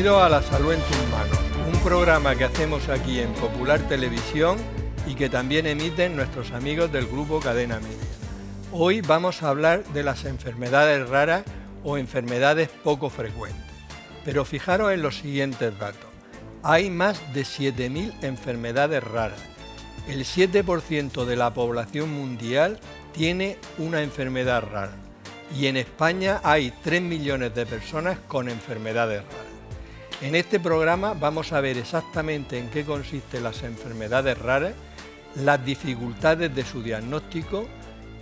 Bienvenido a La Salud en tus manos, un programa que hacemos aquí en Popular Televisión y que también emiten nuestros amigos del grupo Cadena Media. Hoy vamos a hablar de las enfermedades raras o enfermedades poco frecuentes. Pero fijaros en los siguientes datos. Hay más de 7.000 enfermedades raras. El 7% de la población mundial tiene una enfermedad rara. Y en España hay 3 millones de personas con enfermedades raras. En este programa vamos a ver exactamente en qué consisten las enfermedades raras, las dificultades de su diagnóstico,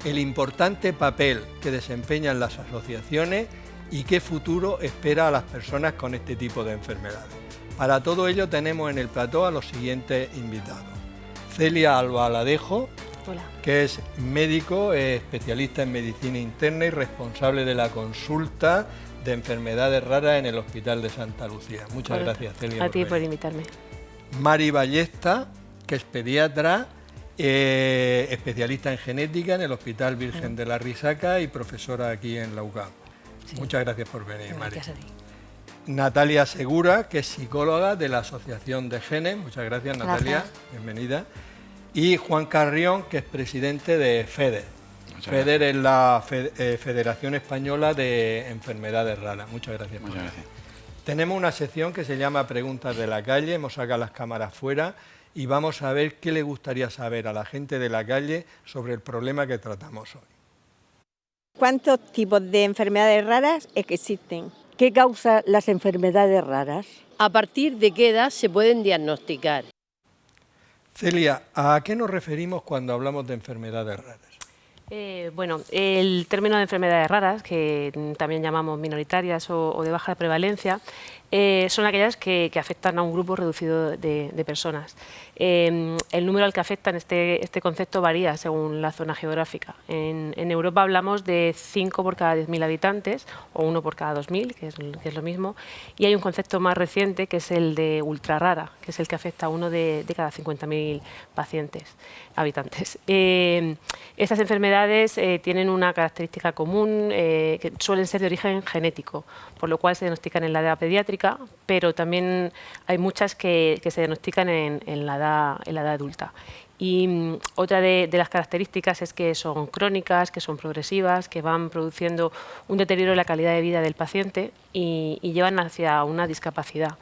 el importante papel que desempeñan las asociaciones y qué futuro espera a las personas con este tipo de enfermedades. Para todo ello tenemos en el plató a los siguientes invitados. Celia Albaladejo, hola, que es médico, especialista en medicina interna y responsable de la consulta de enfermedades raras en el Hospital de Santa Lucía. Muchas gracias, Celia. A ti por invitarme. Mari Ballesta, que es pediatra, especialista en genética en el Hospital Virgen de la Risaca y profesora aquí en la UCAM. Sí. Muchas gracias por venir, Mari. Gracias a ti. Natalia Segura, que es psicóloga de la Asociación de Genes. Muchas gracias, Natalia. Gracias. Bienvenida. Y Juan Carrión, que es presidente de FEDER. FEDER es la Federación Española de Enfermedades Raras. Muchas gracias. Muchas gracias. Tenemos una sección que se llama Preguntas de la Calle. Hemos sacado las cámaras fuera y vamos a ver qué le gustaría saber a la gente de la calle sobre el problema que tratamos hoy. ¿Cuántos tipos de enfermedades raras existen? ¿Qué causa las enfermedades raras? ¿A partir de qué edad se pueden diagnosticar? Celia, ¿a qué nos referimos cuando hablamos de enfermedades raras? Bueno, el término de enfermedades raras, que también llamamos minoritarias o de baja prevalencia, son aquellas que afectan a un grupo reducido de personas. El número al que afectan este concepto varía según la zona geográfica. En Europa hablamos de 5 por cada 10.000 habitantes o 1 por cada 2.000, que es lo mismo. Y hay un concepto más reciente que es el de ultra rara, que es el que afecta a 1 de cada 50.000 habitantes. Estas enfermedades tienen una característica común, que suelen ser de origen genético, por lo cual se diagnostican en la edad pediátrica, pero también hay muchas que se diagnostican en la edad adulta. Y otra de las características es que son crónicas, que son progresivas, que van produciendo un deterioro de la calidad de vida del paciente y llevan hacia una discapacidad.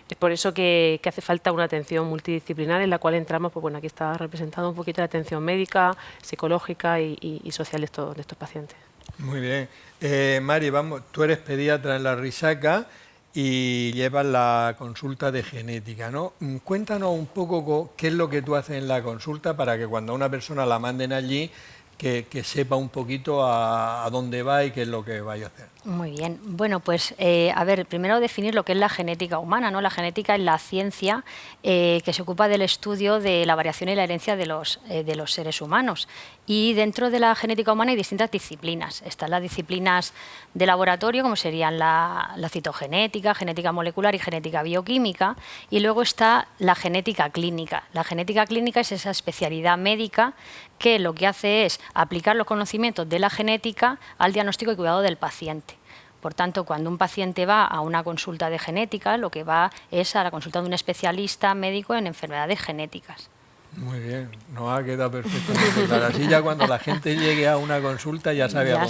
Es por eso que hace falta una atención multidisciplinar en la cual entramos, pues bueno, aquí está representado un poquito la atención médica, psicológica y social de estos pacientes. Muy bien. Mari, tú eres pediatra en la Risaca y llevas la consulta de genética, ¿no? Cuéntanos un poco qué es lo que tú haces en la consulta para que cuando a una persona la manden allí, que sepa un poquito a dónde va y qué es lo que vaya a hacer. Muy bien. Bueno, pues a ver, primero definir lo que es la genética humana, ¿no? La genética es la ciencia que se ocupa del estudio de la variación y la herencia de los seres humanos. Y dentro de la genética humana hay distintas disciplinas. Están las disciplinas de laboratorio, como serían la citogenética, genética molecular y genética bioquímica. Y luego está la genética clínica. La genética clínica es esa especialidad médica que lo que hace es aplicar los conocimientos de la genética al diagnóstico y cuidado del paciente. Por tanto, cuando un paciente va a una consulta de genética, lo que va es a la consulta de un especialista médico en enfermedades genéticas. Muy bien, nos ha quedado perfectamente claro. Así ya cuando la gente llegue a una consulta ya sabe a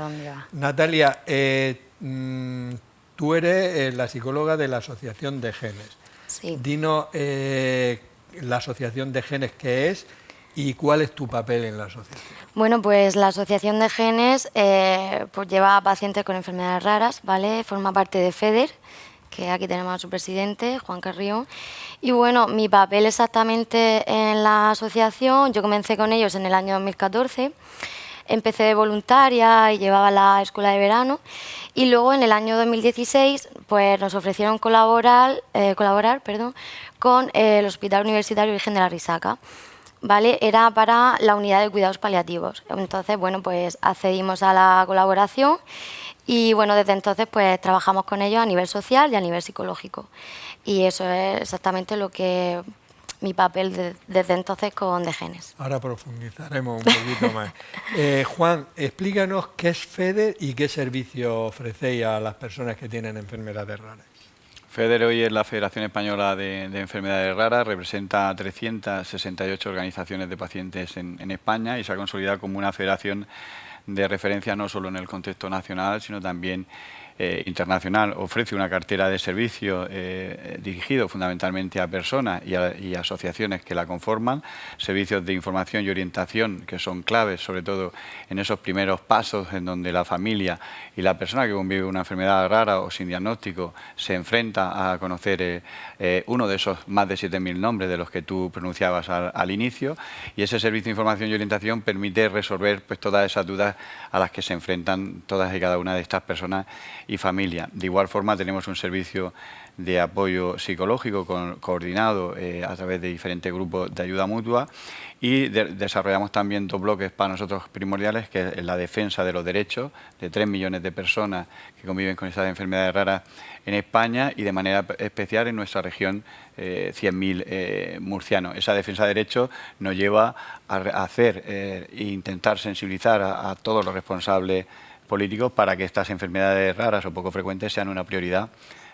dónde va. Natalia, tú eres la psicóloga de la Asociación de Genes. Sí. Dinos la Asociación de Genes qué es y cuál es tu papel en la asociación. Bueno, pues la Asociación de Genes pues lleva a pacientes con enfermedades raras, ¿vale? Forma parte de FEDER, que aquí tenemos a su presidente, Juan Carrión. Y bueno, mi papel exactamente en la asociación, yo comencé con ellos en el año 2014, empecé de voluntaria y llevaba la escuela de verano y luego en el año 2016 pues nos ofrecieron colaborar con el Hospital Universitario Virgen de la Risaca. ¿Vale? Era para la unidad de cuidados paliativos. Entonces, bueno, pues accedimos a la colaboración y, bueno, desde entonces pues trabajamos con ellos a nivel social y a nivel psicológico. Y eso es exactamente lo que mi papel desde entonces con de Genes. Ahora profundizaremos un poquito más. Juan, explícanos qué es FEDER y qué servicio ofrecéis a las personas que tienen enfermedades raras. FEDER hoy es la Federación Española de Enfermedades Raras, representa a 368 organizaciones de pacientes en España y se ha consolidado como una federación de referencia no solo en el contexto nacional, sino también internacional. Ofrece una cartera de servicios dirigido fundamentalmente a personas y asociaciones que la conforman, servicios de información y orientación que son claves, sobre todo en esos primeros pasos en donde la familia y la persona que convive con una enfermedad rara o sin diagnóstico se enfrenta a conocer uno de esos más de 7.000 nombres de los que tú pronunciabas al inicio, y ese servicio de información y orientación permite resolver pues todas esas dudas a las que se enfrentan todas y cada una de estas personas y familia. De igual forma tenemos un servicio de apoyo psicológico coordinado a través de diferentes grupos de ayuda mutua y desarrollamos también 2 bloques para nosotros primordiales, que es la defensa de los derechos de 3 millones de personas que conviven con estas enfermedades raras en España y de manera especial en nuestra región 100.000 murcianos. Esa defensa de derechos nos lleva a hacer e intentar sensibilizar a todos los responsables políticos para que estas enfermedades raras o poco frecuentes sean una prioridad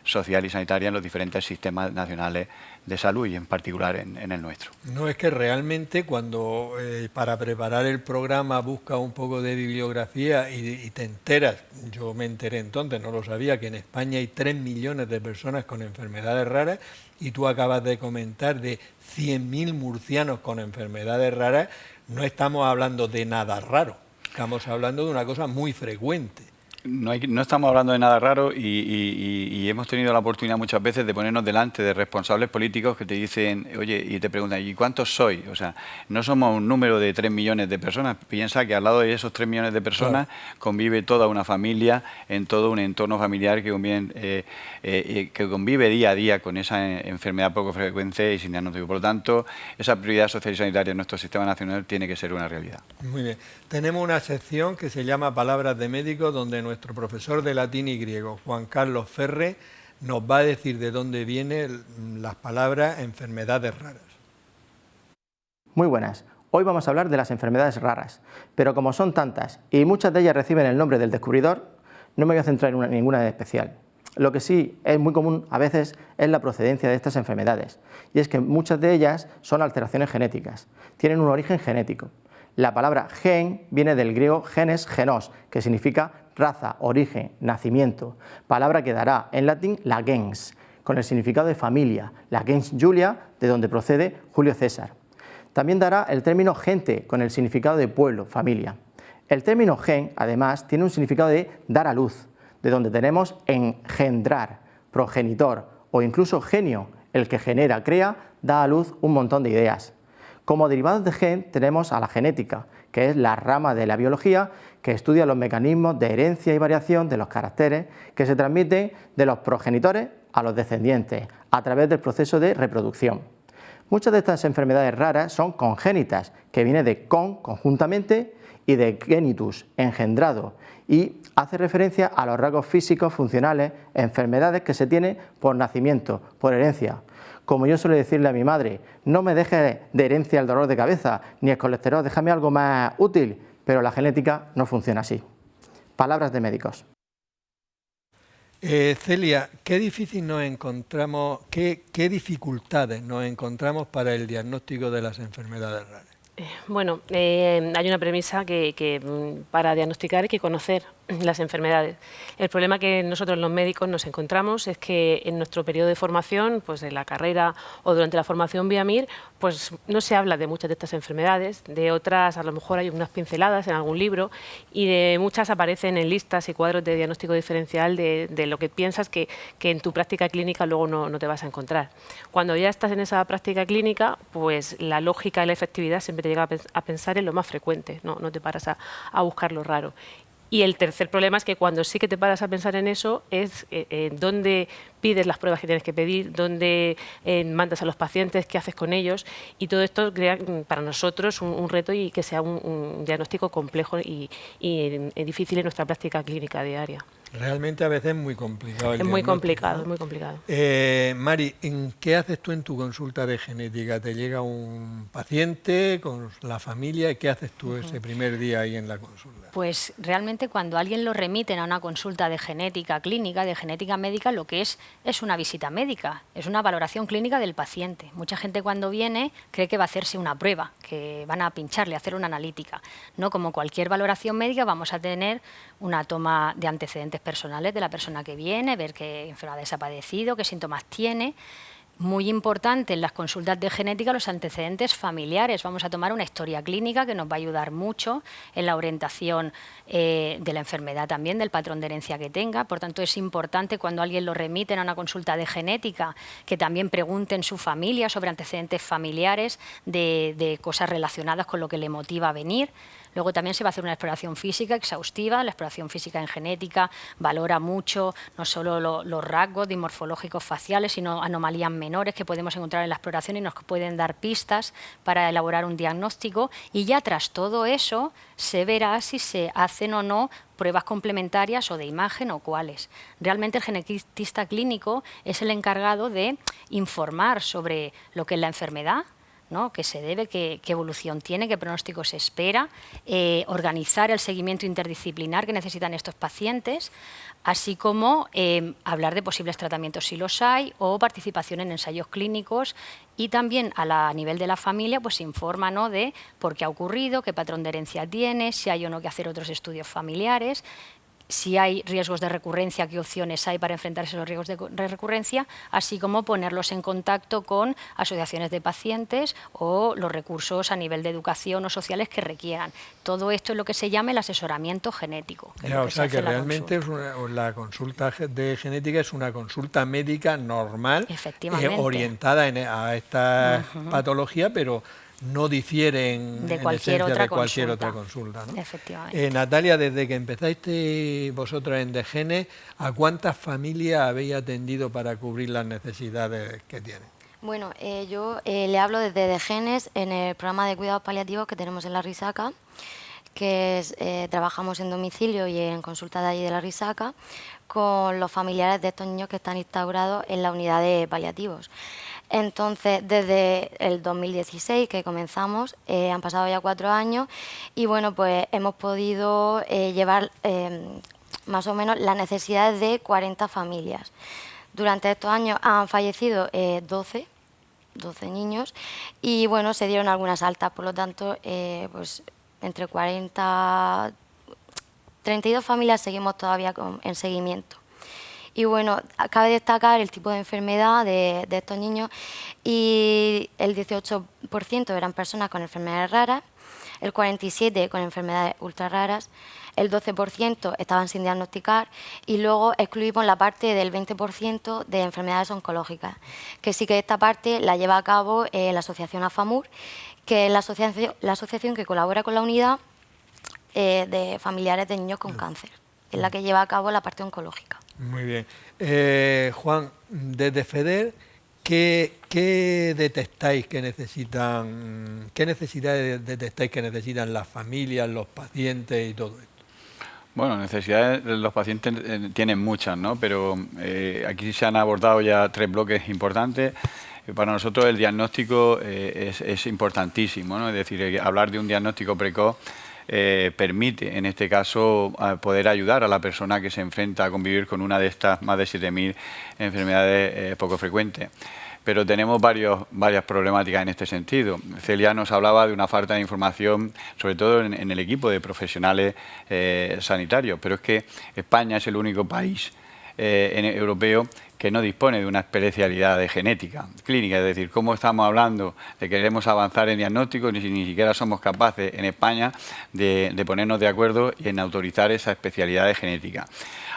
social y sanitaria en los diferentes sistemas nacionales de salud y en particular en el nuestro. No, es que realmente cuando para preparar el programa buscas un poco de bibliografía y te enteras, yo me enteré entonces, no lo sabía, que en España hay 3 millones de personas con enfermedades raras y tú acabas de comentar de 100.000 murcianos con enfermedades raras, no estamos hablando de nada raro. Estamos hablando de una cosa muy frecuente. No estamos hablando de nada raro y hemos tenido la oportunidad muchas veces de ponernos delante de responsables políticos que te dicen, oye, y te preguntan, ¿y cuántos sois? O sea, no somos un número de 3 millones de personas. Piensa que al lado de esos 3 millones de personas convive toda una familia en todo un entorno familiar que convive día a día con esa enfermedad poco frecuente y sin diagnóstico. Por lo tanto, esa prioridad social y sanitaria en nuestro sistema nacional tiene que ser una realidad. Muy bien. Tenemos una sección que se llama Palabras de Médicos, donde nuestro profesor de latín y griego, Juan Carlos Ferre, nos va a decir de dónde vienen las palabras enfermedades raras. Muy buenas. Hoy vamos a hablar de las enfermedades raras, pero como son tantas y muchas de ellas reciben el nombre del descubridor, no me voy a centrar en ninguna en especial. Lo que sí es muy común a veces es la procedencia de estas enfermedades, y es que muchas de ellas son alteraciones genéticas, tienen un origen genético. La palabra gen viene del griego genes, genos, que significa raza, origen, nacimiento, palabra que dará en latín la gens, con el significado de familia, la gens Julia, de donde procede Julio César. También dará el término gente, con el significado de pueblo, familia. El término gen, además, tiene un significado de dar a luz, de donde tenemos engendrar, progenitor o incluso genio, el que genera, crea, da a luz un montón de ideas. Como derivados de gen tenemos a la genética, que es la rama de la biología que estudia los mecanismos de herencia y variación de los caracteres que se transmiten de los progenitores a los descendientes a través del proceso de reproducción. Muchas de estas enfermedades raras son congénitas, que viene de con, conjuntamente, y de genitus, engendrado, y hace referencia a los rasgos físicos funcionales, enfermedades que se tienen por nacimiento, por herencia. Como yo suelo decirle a mi madre, no me dejes de herencia el dolor de cabeza, ni el colesterol, déjame algo más útil, pero la genética no funciona así. Palabras de médicos. Celia, ¿qué dificultades nos encontramos para el diagnóstico de las enfermedades raras? Bueno, hay una premisa que para diagnosticar hay que conocer las enfermedades. El problema que nosotros los médicos nos encontramos es que en nuestro periodo de formación, pues de la carrera o durante la formación vía MIR, pues no se habla de muchas de estas enfermedades, de otras a lo mejor hay unas pinceladas en algún libro y de muchas aparecen en listas y cuadros de diagnóstico diferencial de lo que piensas que en tu práctica clínica luego no te vas a encontrar. Cuando ya estás en esa práctica clínica, pues la lógica y la efectividad siempre te llega a pensar en lo más frecuente, no te paras a buscar lo raro. Y el tercer problema es que cuando sí que te paras a pensar en eso es dónde pides las pruebas que tienes que pedir, dónde mandas a los pacientes, qué haces con ellos, y todo esto crea para nosotros un reto y que sea un diagnóstico complejo y difícil en nuestra práctica clínica diaria. Realmente a veces es muy complicado. Es muy complicado, es muy complicado. Mari, ¿qué haces tú en tu consulta de genética? ¿Te llega un paciente con la familia? ¿Qué haces tú ese primer día ahí en la consulta? Pues realmente cuando alguien lo remiten a una consulta de genética clínica, de genética médica, lo que es una visita médica, es una valoración clínica del paciente. Mucha gente cuando viene cree que va a hacerse una prueba, que van a pincharle, a hacer una analítica. No, como cualquier valoración médica vamos a tener una toma de antecedentes personales de la persona que viene, ver qué enfermedades ha padecido, qué síntomas tiene. Muy importante en las consultas de genética los antecedentes familiares. Vamos a tomar una historia clínica que nos va a ayudar mucho en la orientación de la enfermedad también, del patrón de herencia que tenga. Por tanto, es importante cuando alguien lo remiten a una consulta de genética que también pregunten su familia sobre antecedentes familiares de cosas relacionadas con lo que le motiva a venir. Luego también se va a hacer una exploración física exhaustiva. La exploración física en genética valora mucho no solo los rasgos dimorfológicos faciales, sino anomalías menores que podemos encontrar en la exploración y nos pueden dar pistas para elaborar un diagnóstico. Y ya tras todo eso se verá si se hacen o no pruebas complementarias o de imagen o cuáles. Realmente el genetista clínico es el encargado de informar sobre lo que es la enfermedad, ¿no? Qué se debe, qué evolución tiene, qué pronóstico se espera, organizar el seguimiento interdisciplinar que necesitan estos pacientes, así como hablar de posibles tratamientos si los hay o participación en ensayos clínicos y también a nivel de la familia pues se informa, ¿no?, de por qué ha ocurrido, qué patrón de herencia tiene, si hay o no que hacer otros estudios familiares, si hay riesgos de recurrencia, qué opciones hay para enfrentarse a los riesgos de recurrencia, así como ponerlos en contacto con asociaciones de pacientes o los recursos a nivel de educación o sociales que requieran. Todo esto es lo que se llama el asesoramiento genético. O sea que realmente la consulta de genética es una consulta médica normal, orientada a esta patología, pero no difieren de cualquier otra consulta, ¿no? Efectivamente. Natalia, desde que empezaste vosotras en DGENES, ¿a cuántas familias habéis atendido para cubrir las necesidades que tienen? Bueno, yo le hablo desde DGENES en el programa de cuidados paliativos que tenemos en La Risaca, que es, trabajamos en domicilio y en consulta de allí de La Risaca con los familiares de estos niños que están instaurados en la unidad de paliativos. Entonces, desde el 2016 que comenzamos, han pasado ya 4 años y bueno, pues hemos podido llevar más o menos las necesidades de 40 familias. Durante estos años han fallecido 12 niños y bueno, se dieron algunas altas, por lo tanto, pues entre 32 familias seguimos todavía en seguimiento. Y bueno, cabe destacar el tipo de enfermedad de estos niños y el 18% eran personas con enfermedades raras, el 47% con enfermedades ultra raras, el 12% estaban sin diagnosticar y luego excluimos la parte del 20% de enfermedades oncológicas, que sí que esta parte la lleva a cabo la asociación AFAMUR, que es la asociación que colabora con la unidad de familiares de niños con cáncer, es la que lleva a cabo la parte oncológica. Muy bien. Juan, desde FEDER, ¿qué detectáis que necesitan, qué necesidades detectáis que necesitan las familias, los pacientes y todo esto? Bueno, necesidades los pacientes tienen muchas, ¿no? Pero aquí se han abordado ya 3 bloques importantes. Para nosotros el diagnóstico es importantísimo, ¿no? Es decir, hablar de un diagnóstico precoz permite, en este caso, poder ayudar a la persona que se enfrenta a convivir con una de estas más de 7.000 enfermedades poco frecuentes. Pero tenemos varias problemáticas en este sentido. Celia nos hablaba de una falta de información, sobre todo en el equipo de profesionales sanitarios, pero es que España es el único país europeo que no dispone de una especialidad de genética clínica, es decir, cómo estamos hablando de que queremos avanzar en diagnóstico ni siquiera somos capaces en España de ponernos de acuerdo y en autorizar esa especialidad de genética.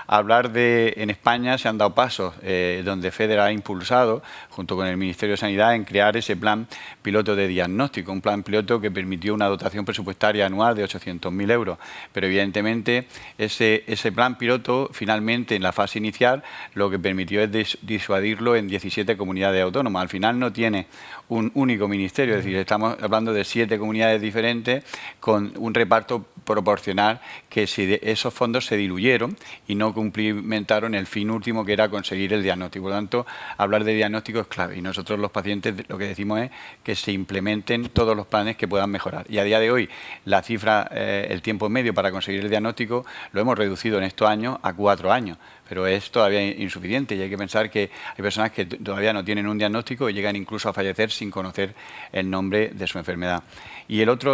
Hablar en España se han dado pasos donde FEDER ha impulsado, junto con el Ministerio de Sanidad, en crear ese plan piloto de diagnóstico, un plan piloto que permitió una dotación presupuestaria anual de 800.000 euros. Pero evidentemente ese plan piloto finalmente en la fase inicial lo que permitió es disuadirlo en 17 comunidades autónomas. Al final no tiene un único ministerio, es decir, estamos hablando de 7 comunidades diferentes con un reparto proporcional que esos fondos se diluyeron y no cumplimentaron el fin último, que era conseguir el diagnóstico. Por lo tanto, hablar de diagnóstico es clave y nosotros los pacientes lo que decimos es que se implementen todos los planes que puedan mejorar. Y a día de hoy la cifra, el tiempo medio para conseguir el diagnóstico lo hemos reducido en estos años a 4 años. Pero es todavía insuficiente y hay que pensar que hay personas que todavía no tienen un diagnóstico y llegan incluso a fallecer sin conocer el nombre de su enfermedad. Y la otra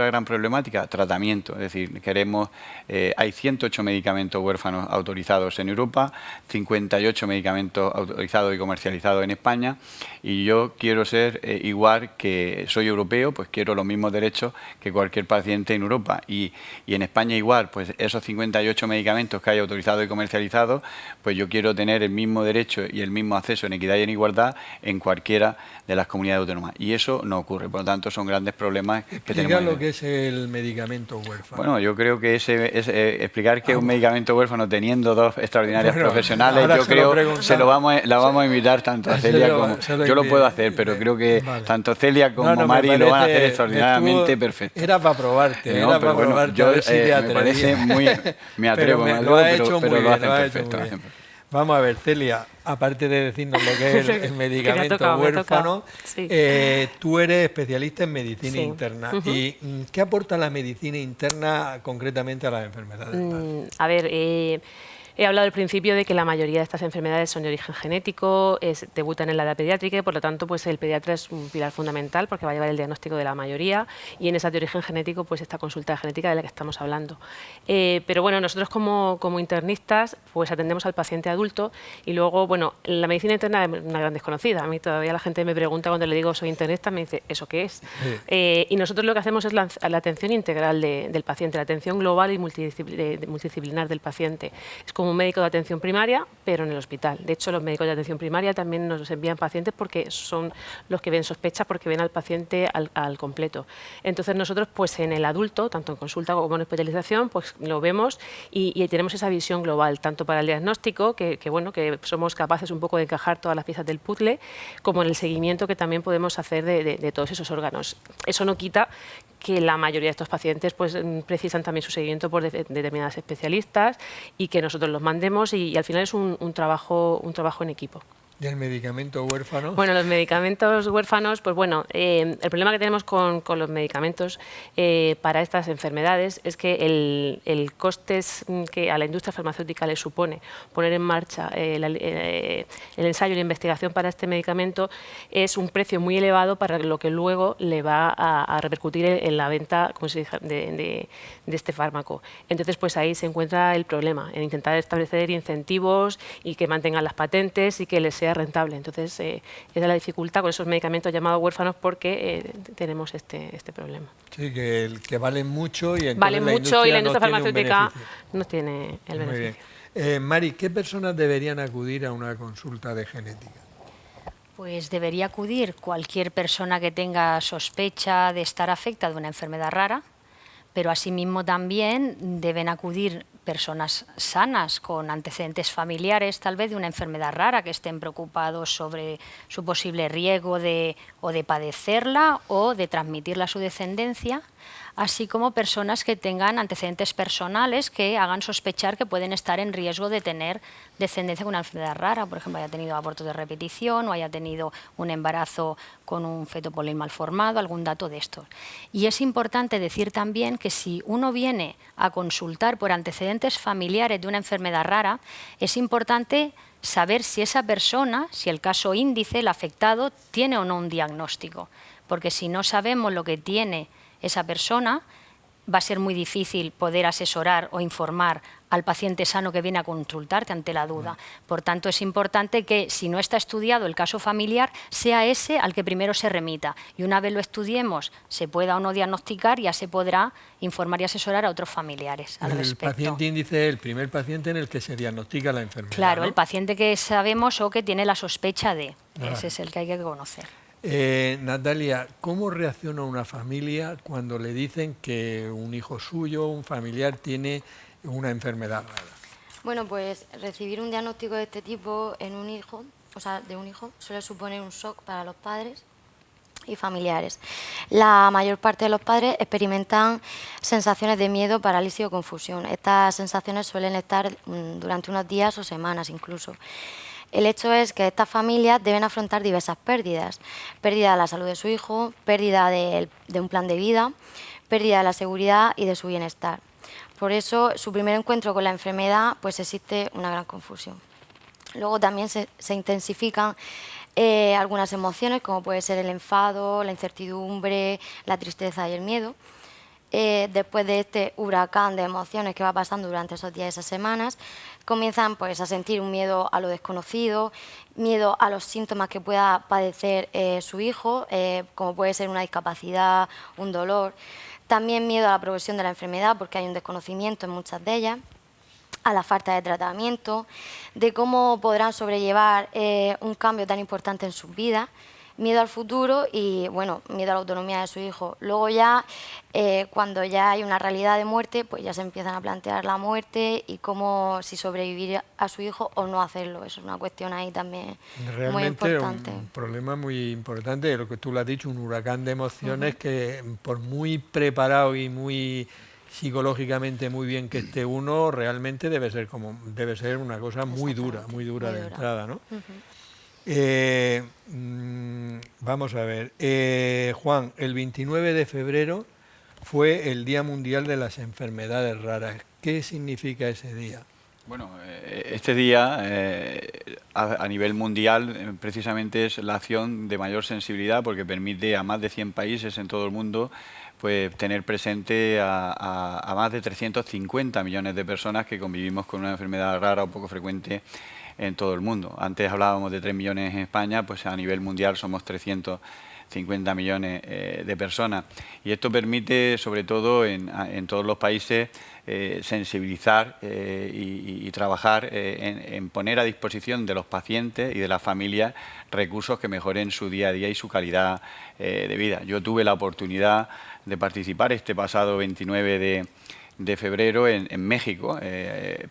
gran problemática, tratamiento. Es decir, hay 108 medicamentos huérfanos autorizados en Europa, 58 medicamentos autorizados y comercializados en España, y yo quiero ser igual que soy europeo, pues quiero los mismos derechos que cualquier paciente en Europa. Y en España igual, pues esos 58 medicamentos que hay autorizados y comercializados, pues yo quiero tener el mismo derecho y el mismo acceso en equidad y en igualdad en cualquiera de las comunidades autónomas. Y eso no ocurre, por lo tanto son grandes problemas que tenemos. Explica lo que es el medicamento huérfano. Bueno, yo creo que explicar que es un medicamento huérfano teniendo dos extraordinarias profesionales, yo creo que la vamos a invitar tanto a Celia como... Yo lo puedo hacer, pero creo que tanto Celia como Mari lo van a hacer extraordinariamente perfecto. Era para probarte, no, pero bueno, yo me parece muy... Me atrevo, pero lo ha hecho muy bien. Vamos a ver, Celia, aparte de decirnos lo que es el medicamento huérfano, sí. Tú eres especialista en medicina sí. interna. ¿Y qué aporta la medicina interna concretamente a las enfermedades? A ver, he hablado al principio de que la mayoría de estas enfermedades son de origen genético, debutan en la edad pediátrica y por lo tanto pues el pediatra es un pilar fundamental porque va a llevar el diagnóstico de la mayoría y en esas de origen genético pues esta consulta genética de la que estamos hablando. Pero bueno, nosotros como internistas pues atendemos al paciente adulto y luego, bueno, la medicina interna es una gran desconocida. A mí todavía la gente me pregunta cuando le digo soy internista, me dice ¿eso qué es? Sí. Y nosotros lo que hacemos es la atención integral del paciente, la atención global y multidisciplinar del paciente. Es como un médico de atención primaria, pero en el hospital. De hecho, los médicos de atención primaria también nos envían pacientes porque son los que ven sospecha, porque ven al paciente al completo. Entonces, nosotros, pues en el adulto, tanto en consulta como en hospitalización, pues lo vemos y tenemos esa visión global, tanto para el diagnóstico, que somos capaces un poco de encajar todas las piezas del puzzle, como en el seguimiento que también podemos hacer de todos esos órganos. Eso no quita que la mayoría de estos pacientes pues precisan también su seguimiento por determinadas especialistas y que nosotros los mandemos y al final es un trabajo en equipo. ¿Y el medicamento huérfano? Bueno, los medicamentos huérfanos, pues bueno, el problema que tenemos con los medicamentos para estas enfermedades es que el coste que a la industria farmacéutica le supone poner en marcha el ensayo y la investigación para este medicamento es un precio muy elevado para lo que luego le va a repercutir en la venta, como se dice, de este fármaco. Entonces, pues ahí se encuentra el problema, en intentar establecer incentivos y que mantengan las patentes y que les sea rentable. Entonces, esa es la dificultad con esos medicamentos llamados huérfanos porque tenemos este problema. Sí, que valen mucho y entonces valen mucho y la industria no farmacéutica no tiene el beneficio. Muy bien. Mari, ¿qué personas deberían acudir a una consulta de genética? Pues debería acudir cualquier persona que tenga sospecha de estar afectada de una enfermedad rara, pero asimismo también deben acudir personas sanas con antecedentes familiares, tal vez de una enfermedad rara, que estén preocupados sobre su posible riesgo de padecerla o de transmitirla a su descendencia, así como personas que tengan antecedentes personales que hagan sospechar que pueden estar en riesgo de tener descendencia con una enfermedad rara, por ejemplo, haya tenido aborto de repetición o haya tenido un embarazo con un feto pólipo malformado, algún dato de estos. Y es importante decir también que si uno viene a consultar por antecedentes familiares de una enfermedad rara, es importante saber si esa persona, si el caso índice, el afectado, tiene o no un diagnóstico, porque si no sabemos lo que tiene esa persona, va a ser muy difícil poder asesorar o informar al paciente sano que viene a consultarte ante la duda. Por tanto, es importante que, si no está estudiado el caso familiar, sea ese al que primero se remita. Y una vez lo estudiemos, se pueda o no diagnosticar, ya se podrá informar y asesorar a otros familiares al respecto. El paciente índice es el primer paciente en el que se diagnostica la enfermedad. Claro, ¿no? El paciente que sabemos o que tiene la sospecha de. Ese es el que hay que conocer. Natalia, ¿cómo reacciona una familia cuando le dicen que un hijo suyo, un familiar, tiene una enfermedad rara? Bueno, pues recibir un diagnóstico de este tipo en un hijo, o sea, de un hijo, suele suponer un shock para los padres y familiares. La mayor parte de los padres experimentan sensaciones de miedo, parálisis o confusión. Estas sensaciones suelen estar durante unos días o semanas incluso. El hecho es que estas familias deben afrontar diversas pérdidas. Pérdida de la salud de su hijo, pérdida de un plan de vida, pérdida de la seguridad y de su bienestar. Por eso, su primer encuentro con la enfermedad, pues existe una gran confusión. Luego también se intensifican algunas emociones, como puede ser el enfado, la incertidumbre, la tristeza y el miedo. Después de este huracán de emociones que va pasando durante esos días y esas semanas, comienzan pues, a sentir un miedo a lo desconocido, miedo a los síntomas que pueda padecer su hijo, como puede ser una discapacidad, un dolor. También miedo a la progresión de la enfermedad, porque hay un desconocimiento en muchas de ellas, a la falta de tratamiento, de cómo podrán sobrellevar un cambio tan importante en sus vidas, miedo al futuro y, bueno, miedo a la autonomía de su hijo. Luego ya, cuando ya hay una realidad de muerte, pues ya se empiezan a plantear la muerte y cómo si sobrevivir a su hijo o no hacerlo. Eso es una cuestión ahí también muy importante. Un problema muy importante, lo que tú lo has dicho, un huracán de emociones que por muy preparado y muy psicológicamente muy bien que esté uno, realmente debe ser una cosa muy dura de entrada, ¿no? Vamos a ver, Juan, el 29 de febrero fue el Día Mundial de las Enfermedades Raras. ¿Qué significa ese día? Bueno, este día a nivel mundial precisamente es la acción de mayor sensibilidad porque permite a más de 100 países en todo el mundo pues tener presente a más de 350 millones de personas que convivimos con una enfermedad rara o poco frecuente en todo el mundo. Antes hablábamos de 3 millones en España, pues a nivel mundial somos 350 millones de personas. Y esto permite, sobre todo en todos los países, sensibilizar y trabajar en poner a disposición de los pacientes y de las familias recursos que mejoren su día a día y su calidad de vida. Yo tuve la oportunidad de participar este pasado 29 de febrero en México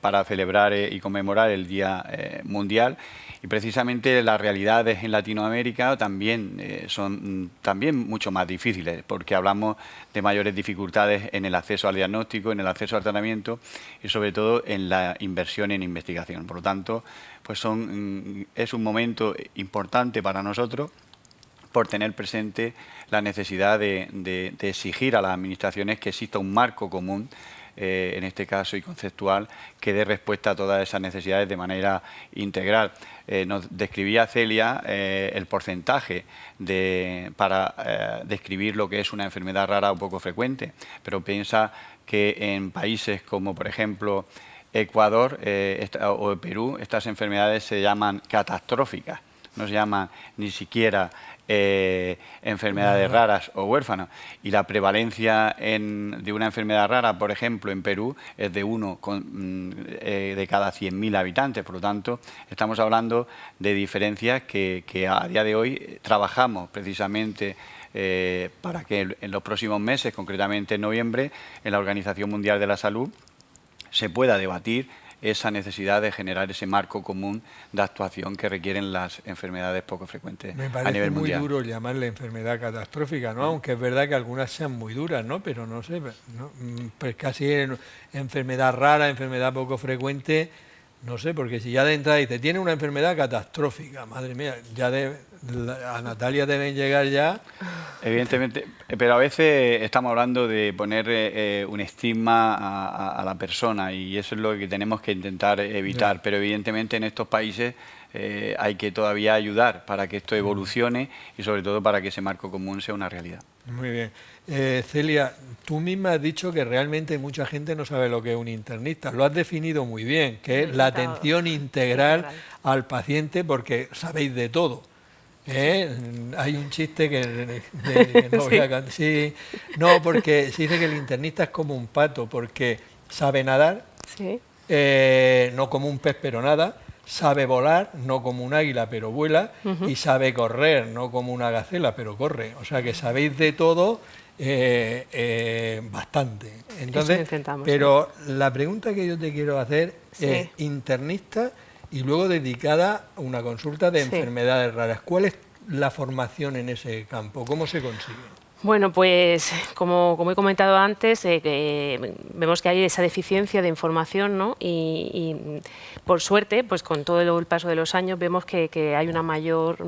para celebrar y conmemorar el Día Mundial, y precisamente las realidades en Latinoamérica también son mucho más difíciles porque hablamos de mayores dificultades en el acceso al diagnóstico, en el acceso al tratamiento y sobre todo en la inversión en investigación. Por lo tanto, pues es un momento importante para nosotros por tener presente la necesidad de exigir a las administraciones que exista un marco común, en este caso y conceptual, que dé respuesta a todas esas necesidades de manera integral. Nos describía Celia el porcentaje para describir lo que es una enfermedad rara o poco frecuente, pero piensa que en países como, por ejemplo, Ecuador o Perú, estas enfermedades se llaman catastróficas, no se llaman ni siquiera enfermedades raras o huérfanos, y la prevalencia de una enfermedad rara, por ejemplo, en Perú es de 1 de cada 100.000 habitantes. Por lo tanto, estamos hablando de diferencias que a día de hoy trabajamos precisamente para que en los próximos meses, concretamente en noviembre, en la Organización Mundial de la Salud, se pueda debatir esa necesidad de generar ese marco común de actuación que requieren las enfermedades poco frecuentes a nivel mundial. Me parece muy duro llamarle enfermedad catastrófica, ¿no? Aunque es verdad que algunas sean muy duras, ¿no? Pero no sé, ¿no? Pues casi enfermedad rara, enfermedad poco frecuente, no sé, porque si ya de entrada dice, tiene una enfermedad catastrófica, madre mía, a Natalia deben llegar ya. Evidentemente, pero a veces estamos hablando de poner un estigma a la persona y eso es lo que tenemos que intentar evitar, pero evidentemente en estos países hay que todavía ayudar para que esto evolucione y sobre todo para que ese marco común sea una realidad. Muy bien. Celia, tú misma has dicho que realmente mucha gente no sabe lo que es un internista. Lo has definido muy bien, que es la atención integral al paciente porque sabéis de todo. Hay un chiste que no voy a cantar. Sí, no, porque se dice que el internista es como un pato porque sabe nadar, Sí. No como un pez pero nada, sabe volar, no como un águila pero vuela, y sabe correr, no como una gacela pero corre. O sea que sabéis de todo bastante. Eso Entonces, intentamos, pero la pregunta que yo te quiero hacer es internista y luego dedicada a una consulta de enfermedades raras. ¿Cuál es la formación en ese campo? ¿Cómo se consigue? Bueno, pues como he comentado antes, vemos que hay esa deficiencia de información, ¿no? Y por suerte, pues con todo el paso de los años vemos que hay una mayor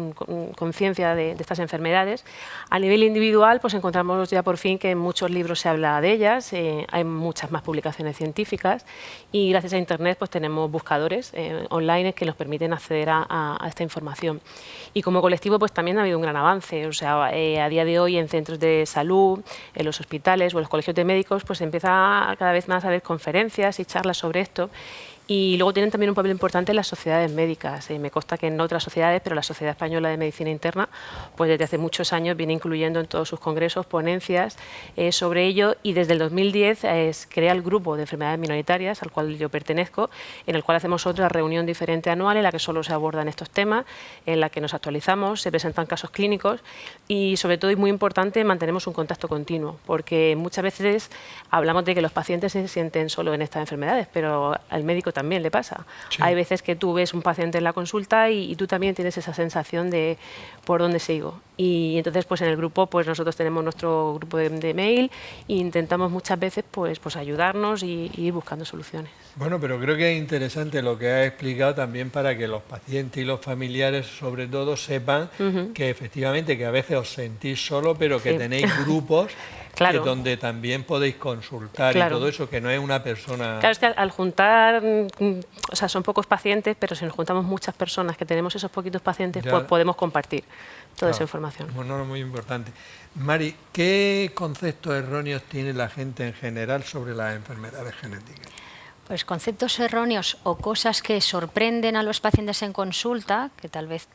conciencia de estas enfermedades. A nivel individual, pues encontramos ya por fin que en muchos libros se habla de ellas, hay muchas más publicaciones científicas y gracias a Internet pues tenemos buscadores online que nos permiten acceder a esta información. Y como colectivo pues también ha habido un gran avance, o sea, a día de hoy en centros de salud, en los hospitales o en los colegios de médicos, pues empieza cada vez más a haber conferencias y charlas sobre esto. Y luego tienen también un papel importante en las sociedades médicas. Me consta que en otras sociedades, pero la Sociedad Española de Medicina Interna, pues desde hace muchos años viene incluyendo en todos sus congresos ponencias sobre ello y desde el 2010 crea el grupo de enfermedades minoritarias al cual yo pertenezco, en el cual hacemos otra reunión diferente anual en la que solo se abordan estos temas, en la que nos actualizamos, se presentan casos clínicos y sobre todo y muy importante mantenemos un contacto continuo, porque muchas veces hablamos de que los pacientes se sienten solo en estas enfermedades, pero al médico también le pasa. Sí. Hay veces que tú ves un paciente en la consulta y tú también tienes esa sensación de por dónde sigo. Y entonces pues en el grupo pues nosotros tenemos nuestro grupo de mail e intentamos muchas veces pues ayudarnos y ir buscando soluciones. Bueno, pero creo que es interesante lo que has explicado también para que los pacientes y los familiares sobre todo sepan que efectivamente que a veces os sentís solo, pero que tenéis grupos claro. donde también podéis consultar y todo eso, que no es una persona... Claro, es que al juntar, o sea, son pocos pacientes, pero si nos juntamos muchas personas que tenemos esos poquitos pacientes, pues podemos compartir toda esa información. Bueno, muy importante. Mari, ¿qué conceptos erróneos tiene la gente en general sobre las enfermedades genéticas? Pues conceptos erróneos o cosas que sorprenden a los pacientes en consulta, que tal vez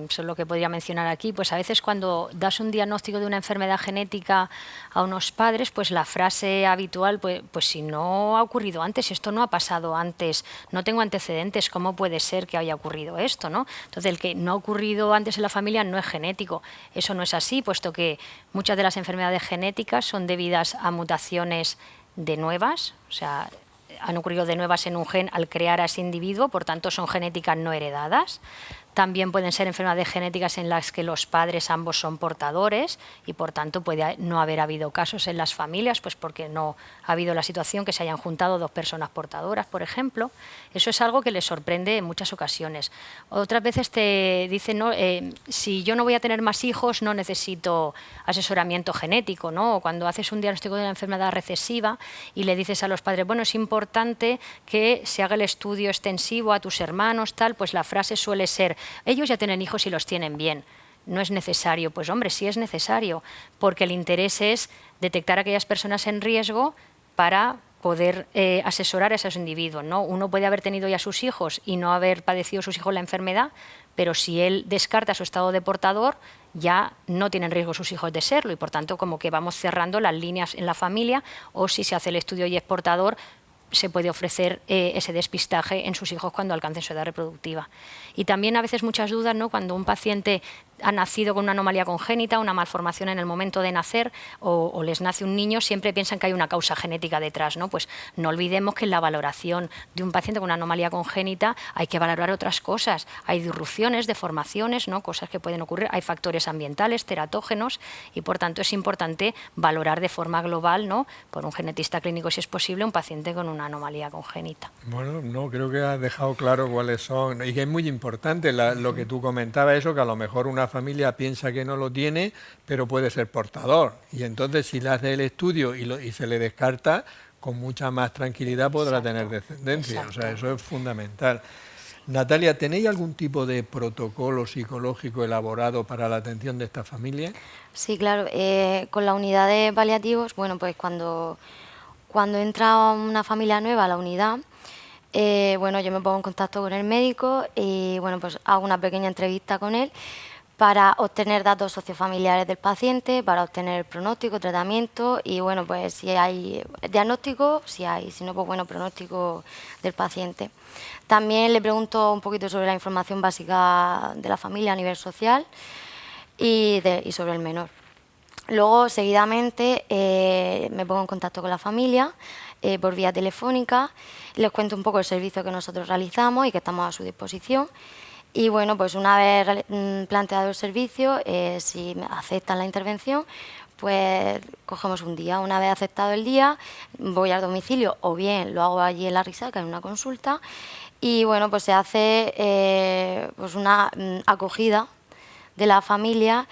son lo que podría mencionar aquí, pues a veces cuando das un diagnóstico de una enfermedad genética a unos padres, pues la frase habitual, pues si no ha ocurrido antes, esto no ha pasado antes, no tengo antecedentes, ¿cómo puede ser que haya ocurrido esto, ¿no? Entonces, el que no ha ocurrido antes en la familia no es genético. Eso no es así, puesto que muchas de las enfermedades genéticas son debidas a mutaciones de nuevas, o sea, han ocurrido de nuevas en un gen al crear a ese individuo, por tanto son genéticas no heredadas. También pueden ser enfermedades genéticas en las que los padres ambos son portadores y por tanto puede no haber habido casos en las familias, pues porque no ha habido la situación que se hayan juntado dos personas portadoras, por ejemplo. Eso es algo que les sorprende en muchas ocasiones. Otras veces te dicen, ¿no? Si yo no voy a tener más hijos, no necesito asesoramiento genético, ¿no? O cuando haces un diagnóstico de una enfermedad recesiva y le dices a los padres, bueno, es importante que se haga el estudio extensivo a tus hermanos, tal, pues la frase suele ser, ellos ya tienen hijos y los tienen bien. No es necesario. Pues hombre, sí es necesario, porque el interés es detectar a aquellas personas en riesgo para poder asesorar a esos individuos, ¿no? Uno puede haber tenido ya sus hijos y no haber padecido sus hijos la enfermedad, pero si él descarta su estado de portador, ya no tienen riesgo sus hijos de serlo y por tanto como que vamos cerrando las líneas en la familia, o si se hace el estudio y es portador, se puede ofrecer ese despistaje en sus hijos cuando alcancen su edad reproductiva. Y también a veces muchas dudas, ¿no? Cuando un paciente ha nacido con una anomalía congénita, una malformación en el momento de nacer o les nace un niño, siempre piensan que hay una causa genética detrás, ¿no? Pues no olvidemos que en la valoración de un paciente con una anomalía congénita hay que valorar otras cosas. Hay disrupciones, deformaciones, ¿no? Cosas que pueden ocurrir, hay factores ambientales, teratógenos y por tanto es importante valorar de forma global, ¿no? Por un genetista clínico si es posible, un paciente con una anomalía congénita. Bueno, no, creo que has dejado claro cuáles son y que es muy importante lo que tú comentabas, eso que a lo mejor una familia piensa que no lo tiene, pero puede ser portador. Y entonces si le hace el estudio y se le descarta, con mucha más tranquilidad podrá tener descendencia. O sea, eso es fundamental. Natalia, ¿tenéis algún tipo de protocolo psicológico elaborado para la atención de esta familia? Sí, claro. Con la unidad de paliativos, bueno, pues cuando entra una familia nueva a la unidad, bueno, yo me pongo en contacto con el médico y bueno, pues hago una pequeña entrevista con él para obtener datos sociofamiliares del paciente, para obtener pronóstico, tratamiento y bueno, pues si hay diagnóstico, si no, pues bueno, pronóstico del paciente. También le pregunto un poquito sobre la información básica de la familia a nivel social y sobre el menor. Luego, seguidamente, me pongo en contacto con la familia por vía telefónica, les cuento un poco el servicio que nosotros realizamos y que estamos a su disposición. Y bueno, pues una vez planteado el servicio, si aceptan la intervención, pues cogemos un día. Una vez aceptado el día, voy al domicilio o bien lo hago allí en la Risaca, en una consulta. Y bueno, pues se hace pues una acogida de la familia,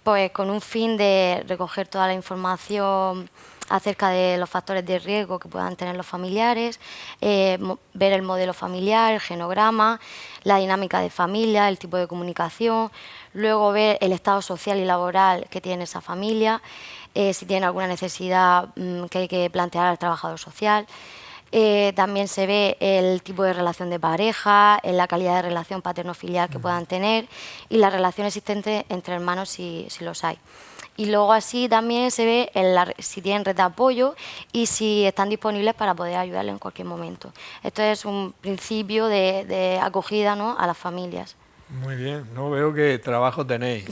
pues con un fin de recoger toda la información acerca de los factores de riesgo que puedan tener los familiares, ver el modelo familiar, el genograma, la dinámica de familia, el tipo de comunicación, luego ver el estado social y laboral que tiene esa familia, si tiene alguna necesidad que hay que plantear al trabajador social. También se ve el tipo de relación de pareja, la calidad de relación paterno-filial que puedan tener y la relación existente entre hermanos si los hay. Y luego así también se ve si tienen red de apoyo y si están disponibles para poder ayudarle en cualquier momento. Esto es un principio de acogida, ¿no?, a las familias. Muy bien, no veo que trabajo tenéis,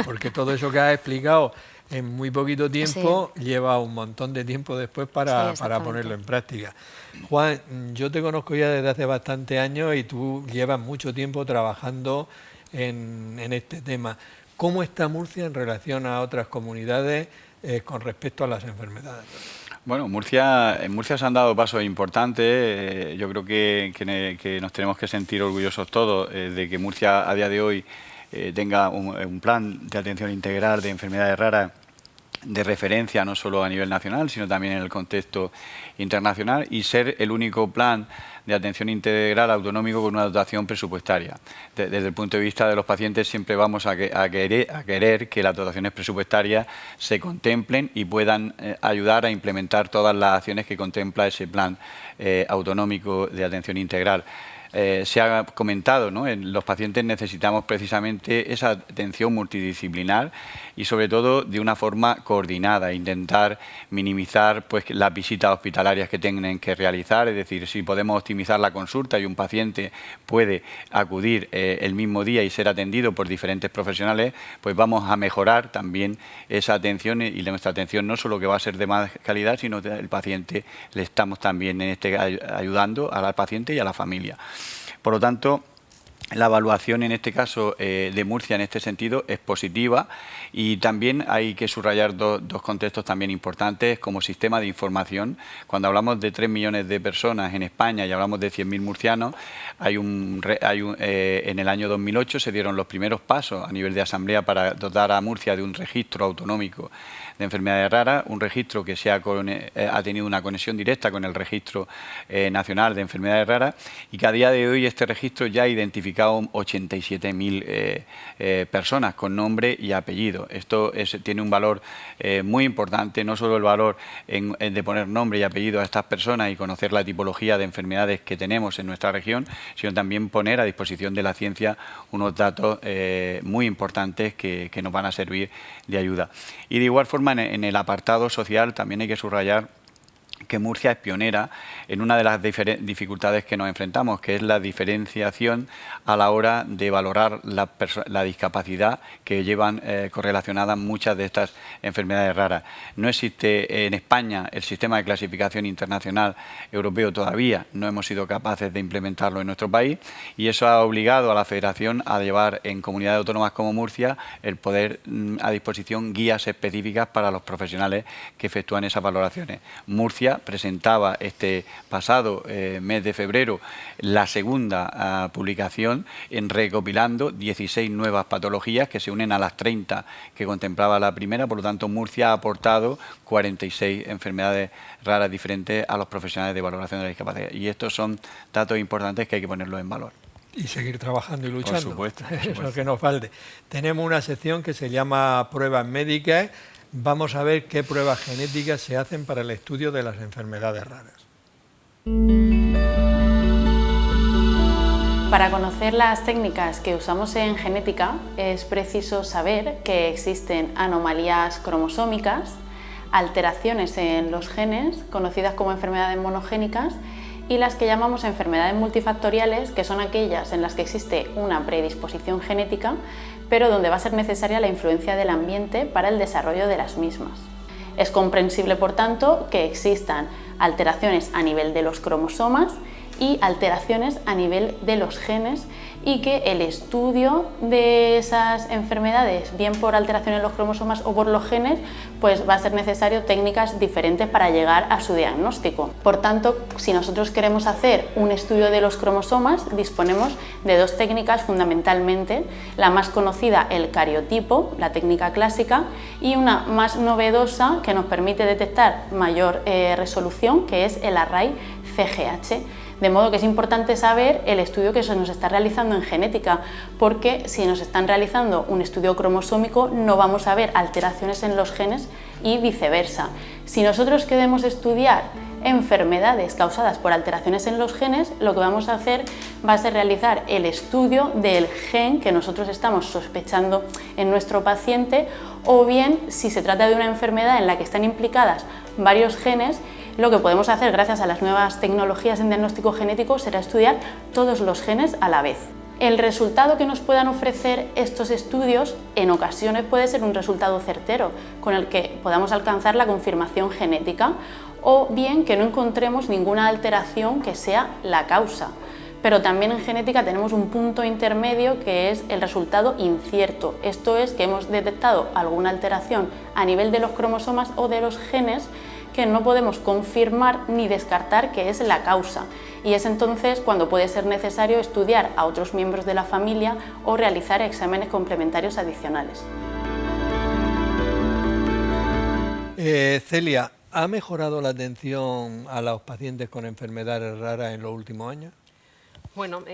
porque todo eso que has explicado en muy poquito tiempo lleva un montón de tiempo después para ponerlo en práctica. Juan, yo te conozco ya desde hace bastante años y tú llevas mucho tiempo trabajando en este tema. ¿Cómo está Murcia en relación a otras comunidades con respecto a las enfermedades? Bueno, en Murcia se han dado pasos importantes. Yo creo que nos tenemos que sentir orgullosos todos de que Murcia a día de hoy tenga un plan de atención integral de enfermedades raras de referencia no solo a nivel nacional, sino también en el contexto internacional, y ser el único plan de atención integral autonómico con una dotación presupuestaria. Desde el punto de vista de los pacientes siempre vamos a querer que las dotaciones presupuestarias se contemplen y puedan ayudar a implementar todas las acciones que contempla ese plan autonómico de atención integral. Se ha comentado, ¿no?, los pacientes necesitamos precisamente esa atención multidisciplinar y sobre todo de una forma coordinada, intentar minimizar pues las visitas hospitalarias que tienen que realizar, es decir, si podemos optimizar la consulta y un paciente puede acudir el mismo día y ser atendido por diferentes profesionales, pues vamos a mejorar también esa atención y nuestra atención no solo que va a ser de más calidad, sino que el paciente le estamos también ayudando al paciente y a la familia. Por lo tanto, la evaluación en este caso de Murcia en este sentido es positiva, y también hay que subrayar dos contextos también importantes como sistema de información. Cuando hablamos de 3 millones de personas en España y hablamos de 100.000 murcianos, en el año 2008 se dieron los primeros pasos a nivel de asamblea para dotar a Murcia de un registro autonómico de enfermedades raras, un registro que ha tenido una conexión directa con el Registro Nacional de Enfermedades Raras, y que a día de hoy este registro ya ha identificado 87.000 personas con nombre y apellido. Esto tiene un valor muy importante, no solo el valor de poner nombre y apellido a estas personas y conocer la tipología de enfermedades que tenemos en nuestra región, sino también poner a disposición de la ciencia unos datos muy importantes que nos van a servir de ayuda. Y de igual forma, en el apartado social también hay que subrayar que Murcia es pionera en una de las dificultades que nos enfrentamos, que es la diferenciación a la hora de valorar la discapacidad que llevan correlacionadas muchas de estas enfermedades raras. No existe en España el sistema de clasificación internacional europeo todavía, no hemos sido capaces de implementarlo en nuestro país, y eso ha obligado a la Federación a llevar en comunidades autónomas como Murcia el poder a disposición guías específicas para los profesionales que efectúan esas valoraciones. Murcia presentaba este pasado mes de febrero la segunda publicación recopilando 16 nuevas patologías que se unen a las 30 que contemplaba la primera. Por lo tanto, Murcia ha aportado 46 enfermedades raras diferentes a los profesionales de valoración de la discapacidad, y estos son datos importantes que hay que ponerlos en valor. Y seguir trabajando y luchando. Por supuesto. Eso que nos falte. Tenemos una sección que se llama Pruebas Médicas. Vamos a ver qué pruebas genéticas se hacen para el estudio de las enfermedades raras. Para conocer las técnicas que usamos en genética es preciso saber que existen anomalías cromosómicas, alteraciones en los genes, conocidas como enfermedades monogénicas, y las que llamamos enfermedades multifactoriales, que son aquellas en las que existe una predisposición genética, pero donde va a ser necesaria la influencia del ambiente para el desarrollo de las mismas. Es comprensible, por tanto, que existan alteraciones a nivel de los cromosomas y alteraciones a nivel de los genes, y que el estudio de esas enfermedades, bien por alteraciones en los cromosomas o por los genes, pues va a ser necesario técnicas diferentes para llegar a su diagnóstico. Por tanto, si nosotros queremos hacer un estudio de los cromosomas, disponemos de dos técnicas fundamentalmente, la más conocida, el cariotipo, la técnica clásica, y una más novedosa que nos permite detectar mayor resolución, que es el array CGH. De modo que es importante saber el estudio que se nos está realizando en genética, porque si nos están realizando un estudio cromosómico no vamos a ver alteraciones en los genes y viceversa. Si nosotros queremos estudiar enfermedades causadas por alteraciones en los genes, lo que vamos a hacer va a ser realizar el estudio del gen que nosotros estamos sospechando en nuestro paciente, o bien, si se trata de una enfermedad en la que están implicadas varios genes, lo que podemos hacer gracias a las nuevas tecnologías en diagnóstico genético será estudiar todos los genes a la vez. El resultado que nos puedan ofrecer estos estudios en ocasiones puede ser un resultado certero con el que podamos alcanzar la confirmación genética, o bien que no encontremos ninguna alteración que sea la causa. Pero también en genética tenemos un punto intermedio que es el resultado incierto. Esto es que hemos detectado alguna alteración a nivel de los cromosomas o de los genes que no podemos confirmar ni descartar que es la causa, y es entonces cuando puede ser necesario estudiar a otros miembros de la familia o realizar exámenes complementarios adicionales. Celia, ¿ha mejorado la atención a los pacientes con enfermedades raras en los últimos años? Bueno,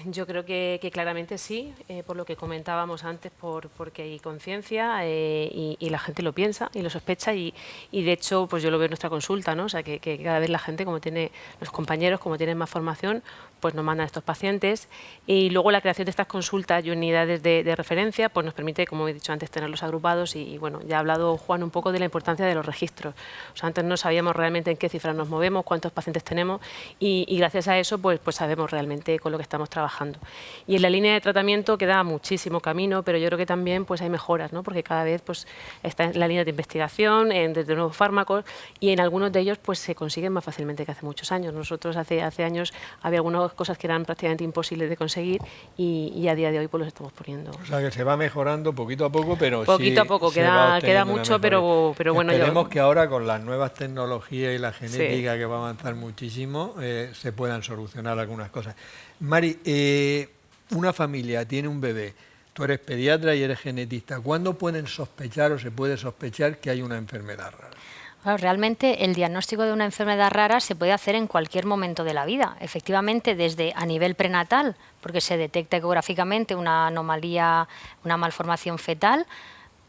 yo creo que claramente sí, por lo que comentábamos antes, porque hay conciencia y la gente lo piensa y lo sospecha, y de hecho pues yo lo veo en nuestra consulta, ¿no? O sea, que cada vez la gente, como tiene, los compañeros, como tienen más formación, pues nos mandan a estos pacientes, y luego la creación de estas consultas y unidades de referencia pues nos permite, como he dicho antes, tenerlos agrupados, y bueno, ya ha hablado Juan un poco de la importancia de los registros. O sea, antes no sabíamos realmente en qué cifras nos movemos, cuántos pacientes tenemos, y gracias a eso pues sabemos realmente con lo que estamos trabajando. Y en la línea de tratamiento queda muchísimo camino, pero yo creo que también pues hay mejoras, ¿no? Porque cada vez pues está en la línea de investigación, desde nuevos fármacos, y en algunos de ellos pues se consiguen más fácilmente que hace muchos años. Nosotros hace años había algunas cosas que eran prácticamente imposibles de conseguir, y a día de hoy pues los estamos poniendo. O sea, que se va mejorando poquito a poco, pero poquito a poco, queda mucho, pero bueno. Esperemos que ahora con las nuevas tecnologías y la genética, sí, que va a avanzar muchísimo, se puedan solucionar algunas cosas. Mari, una familia tiene un bebé, tú eres pediatra y eres genetista, ¿cuándo pueden sospechar o se puede sospechar que hay una enfermedad rara? Bueno, realmente el diagnóstico de una enfermedad rara se puede hacer en cualquier momento de la vida, efectivamente desde a nivel prenatal, porque se detecta ecográficamente una anomalía, una malformación fetal,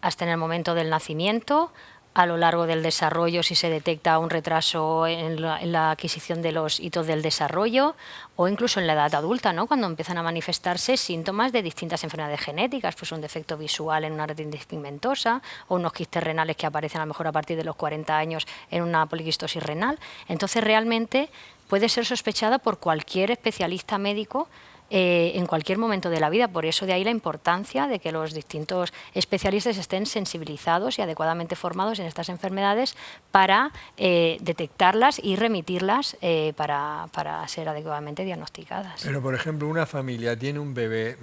hasta en el momento del nacimiento, a lo largo del desarrollo si se detecta un retraso en la adquisición de los hitos del desarrollo, o incluso en la edad adulta, ¿no? Cuando empiezan a manifestarse síntomas de distintas enfermedades genéticas, pues un defecto visual en una retinitis pigmentosa, o unos quistes renales que aparecen a lo mejor a partir de los 40 años en una poliquistosis renal. Entonces realmente puede ser sospechada por cualquier especialista médico en cualquier momento de la vida. Por eso de ahí la importancia de que los distintos especialistas estén sensibilizados y adecuadamente formados en estas enfermedades para detectarlas y remitirlas para ser adecuadamente diagnosticadas. Pero, por ejemplo, una familia tiene un bebé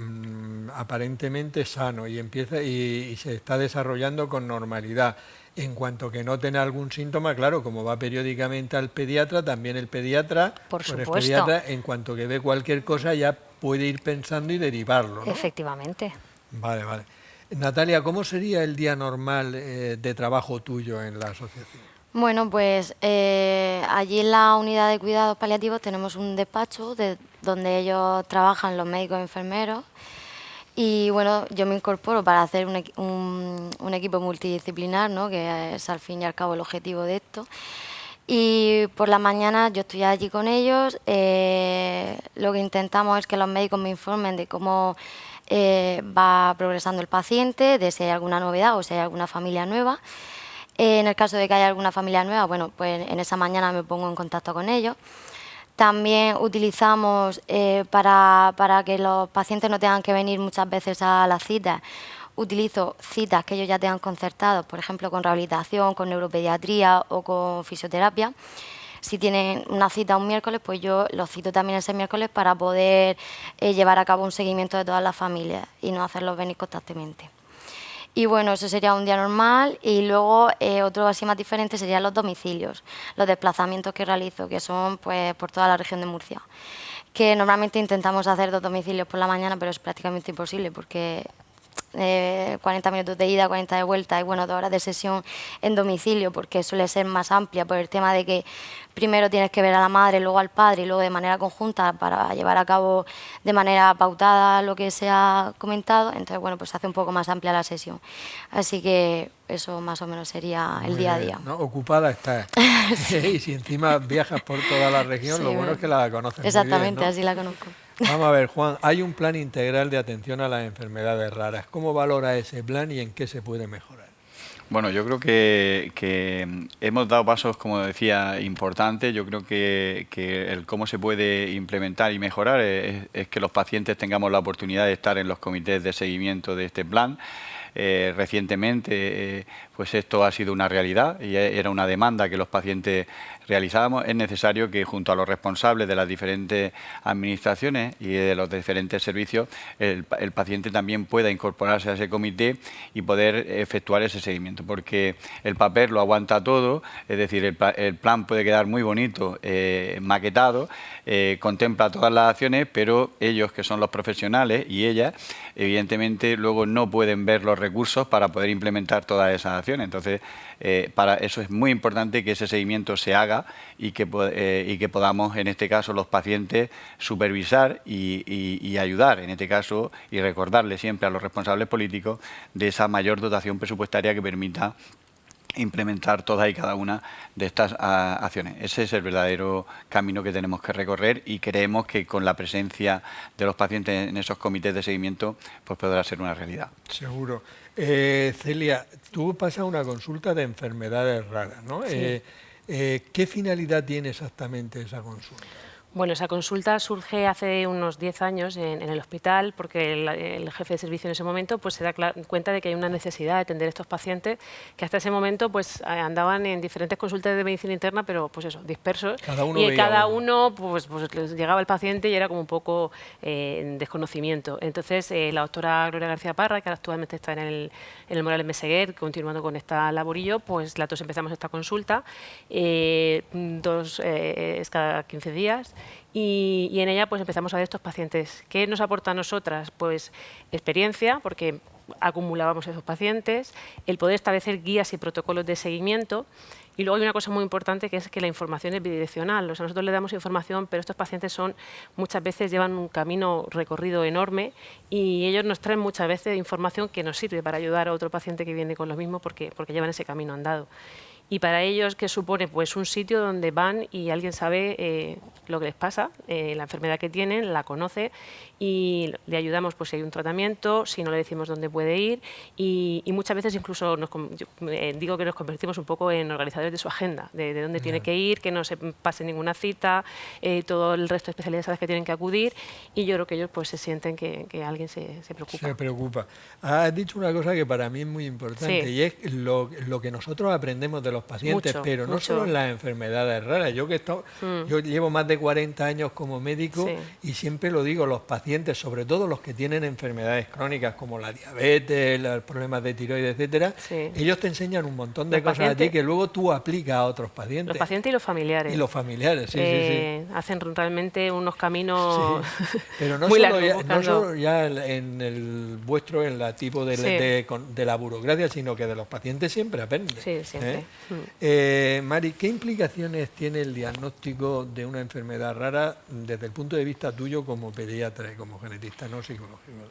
aparentemente sano y empieza y se está desarrollando con normalidad. En cuanto que no tenga algún síntoma, claro, como va periódicamente al pediatra, también el pediatra, por supuesto, pediatra, en cuanto que ve cualquier cosa ya puede ir pensando y derivarlo, ¿no? Efectivamente. Vale, vale. Natalia, ¿cómo sería el día normal de trabajo tuyo en la asociación? Bueno, pues allí en la unidad de cuidados paliativos tenemos un despacho donde ellos trabajan, los médicos y enfermeros. Y bueno, yo me incorporo para hacer un equipo multidisciplinar, ¿no? Que es al fin y al cabo el objetivo de esto. Y por la mañana yo estoy allí con ellos. Lo que intentamos es que los médicos me informen de cómo va progresando el paciente, de si hay alguna novedad o si hay alguna familia nueva. En el caso de que haya alguna familia nueva, bueno, pues en esa mañana me pongo en contacto con ellos. También utilizamos, para que los pacientes no tengan que venir muchas veces a las citas, utilizo citas que ellos ya tengan concertados, por ejemplo, con rehabilitación, con neuropediatría o con fisioterapia. Si tienen una cita un miércoles, pues yo los cito también ese miércoles para poder llevar a cabo un seguimiento de todas las familias y no hacerlos venir constantemente. Y bueno, eso sería un día normal. Y luego otro así más diferente serían los domicilios, los desplazamientos que realizo, que son pues por toda la región de Murcia. Que normalmente intentamos hacer 2 domicilios por la mañana, pero es prácticamente imposible porque 40 minutos de ida, 40 de vuelta y bueno, 2 horas de sesión en domicilio, porque suele ser más amplia por el tema de que primero tienes que ver a la madre, luego al padre y luego de manera conjunta para llevar a cabo de manera pautada lo que se ha comentado. Entonces, bueno, pues se hace un poco más amplia la sesión. Así que eso más o menos sería el día a día. ¿No? Ocupada estás. Sí. Y si encima viajas por toda la región, sí, lo bueno es que la conoces exactamente, muy bien, ¿no? Así la conozco. Vamos a ver, Juan, hay un plan integral de atención a las enfermedades raras. ¿Cómo valora ese plan y en qué se puede mejorar? Bueno, yo creo que hemos dado pasos, como decía, importantes. Yo creo que el cómo se puede implementar y mejorar es que los pacientes tengamos la oportunidad de estar en los comités de seguimiento de este plan. Recientemente, pues esto ha sido una realidad y era una demanda que los pacientes realizábamos. Es necesario que junto a los responsables de las diferentes administraciones y de los diferentes servicios, el paciente también pueda incorporarse a ese comité y poder efectuar ese seguimiento, porque el papel lo aguanta todo, es decir, el plan puede quedar muy bonito, maquetado, contempla todas las acciones, pero ellos, que son los profesionales, y ellas, evidentemente luego no pueden ver los recursos para poder implementar todas esas acciones. Entonces, para eso es muy importante que ese seguimiento se haga y que podamos, en este caso, los pacientes supervisar y ayudar, en este caso, y recordarle siempre a los responsables políticos de esa mayor dotación presupuestaria que permita implementar todas y cada una de estas acciones. Ese es el verdadero camino que tenemos que recorrer y creemos que con la presencia de los pacientes en esos comités de seguimiento pues podrá ser una realidad. Seguro. Celia, tú pasas una consulta de enfermedades raras, ¿no? Sí. ¿Qué finalidad tiene exactamente esa consulta? Bueno, esa consulta surge hace unos 10 años en el hospital porque el jefe de servicio en ese momento pues se da cuenta de que hay una necesidad de atender a estos pacientes que hasta ese momento pues andaban en diferentes consultas de medicina interna, pero pues eso, dispersos. Y cada uno pues les llegaba el paciente y era como un poco en desconocimiento. Entonces la doctora Gloria García Parra, que actualmente está en el Morales Meseguer, continuando con esta laborillo, pues las dos empezamos esta consulta, cada 15 días. Y en ella pues empezamos a ver estos pacientes. ¿Qué nos aporta a nosotras? Pues experiencia, porque acumulábamos esos pacientes, el poder establecer guías y protocolos de seguimiento. Y luego hay una cosa muy importante, que es que la información es bidireccional. O sea, nosotros le damos información, pero estos pacientes muchas veces llevan un camino recorrido enorme y ellos nos traen muchas veces información que nos sirve para ayudar a otro paciente que viene con lo mismo porque llevan ese camino andado. Y para ellos, ¿qué supone? Pues un sitio donde van y alguien sabe lo que les pasa, la enfermedad que tienen, la conoce y le ayudamos pues, si hay un tratamiento, si no le decimos dónde puede ir y muchas veces incluso digo que nos convertimos un poco en organizadores de su agenda, de dónde tiene que ir, que no se pase ninguna cita, todo el resto de especialidades a las que tienen que acudir y yo creo que ellos pues, se sienten que alguien se preocupa. Se preocupa. Has dicho una cosa que para mí es muy importante, sí, y es lo que nosotros aprendemos de los pacientes, mucho, pero no mucho. Solo en las enfermedades raras. Yo llevo más de 40 años como médico, sí, y siempre lo digo, los pacientes, sobre todo los que tienen enfermedades crónicas como la diabetes, los problemas de tiroides, etcétera, sí, ellos te enseñan un montón de cosas a ti que luego tú aplicas a otros pacientes. Los pacientes y los familiares. Y los familiares, sí, sí. Hacen realmente unos caminos sí, pero no muy solo largos. No solo ya en el vuestro, en la tipo de la burocracia, sino que de los pacientes siempre aprenden. Sí, siempre. Mari, ¿qué implicaciones tiene el diagnóstico de una enfermedad rara desde el punto de vista tuyo como pediatra y como genetista, no psicológico?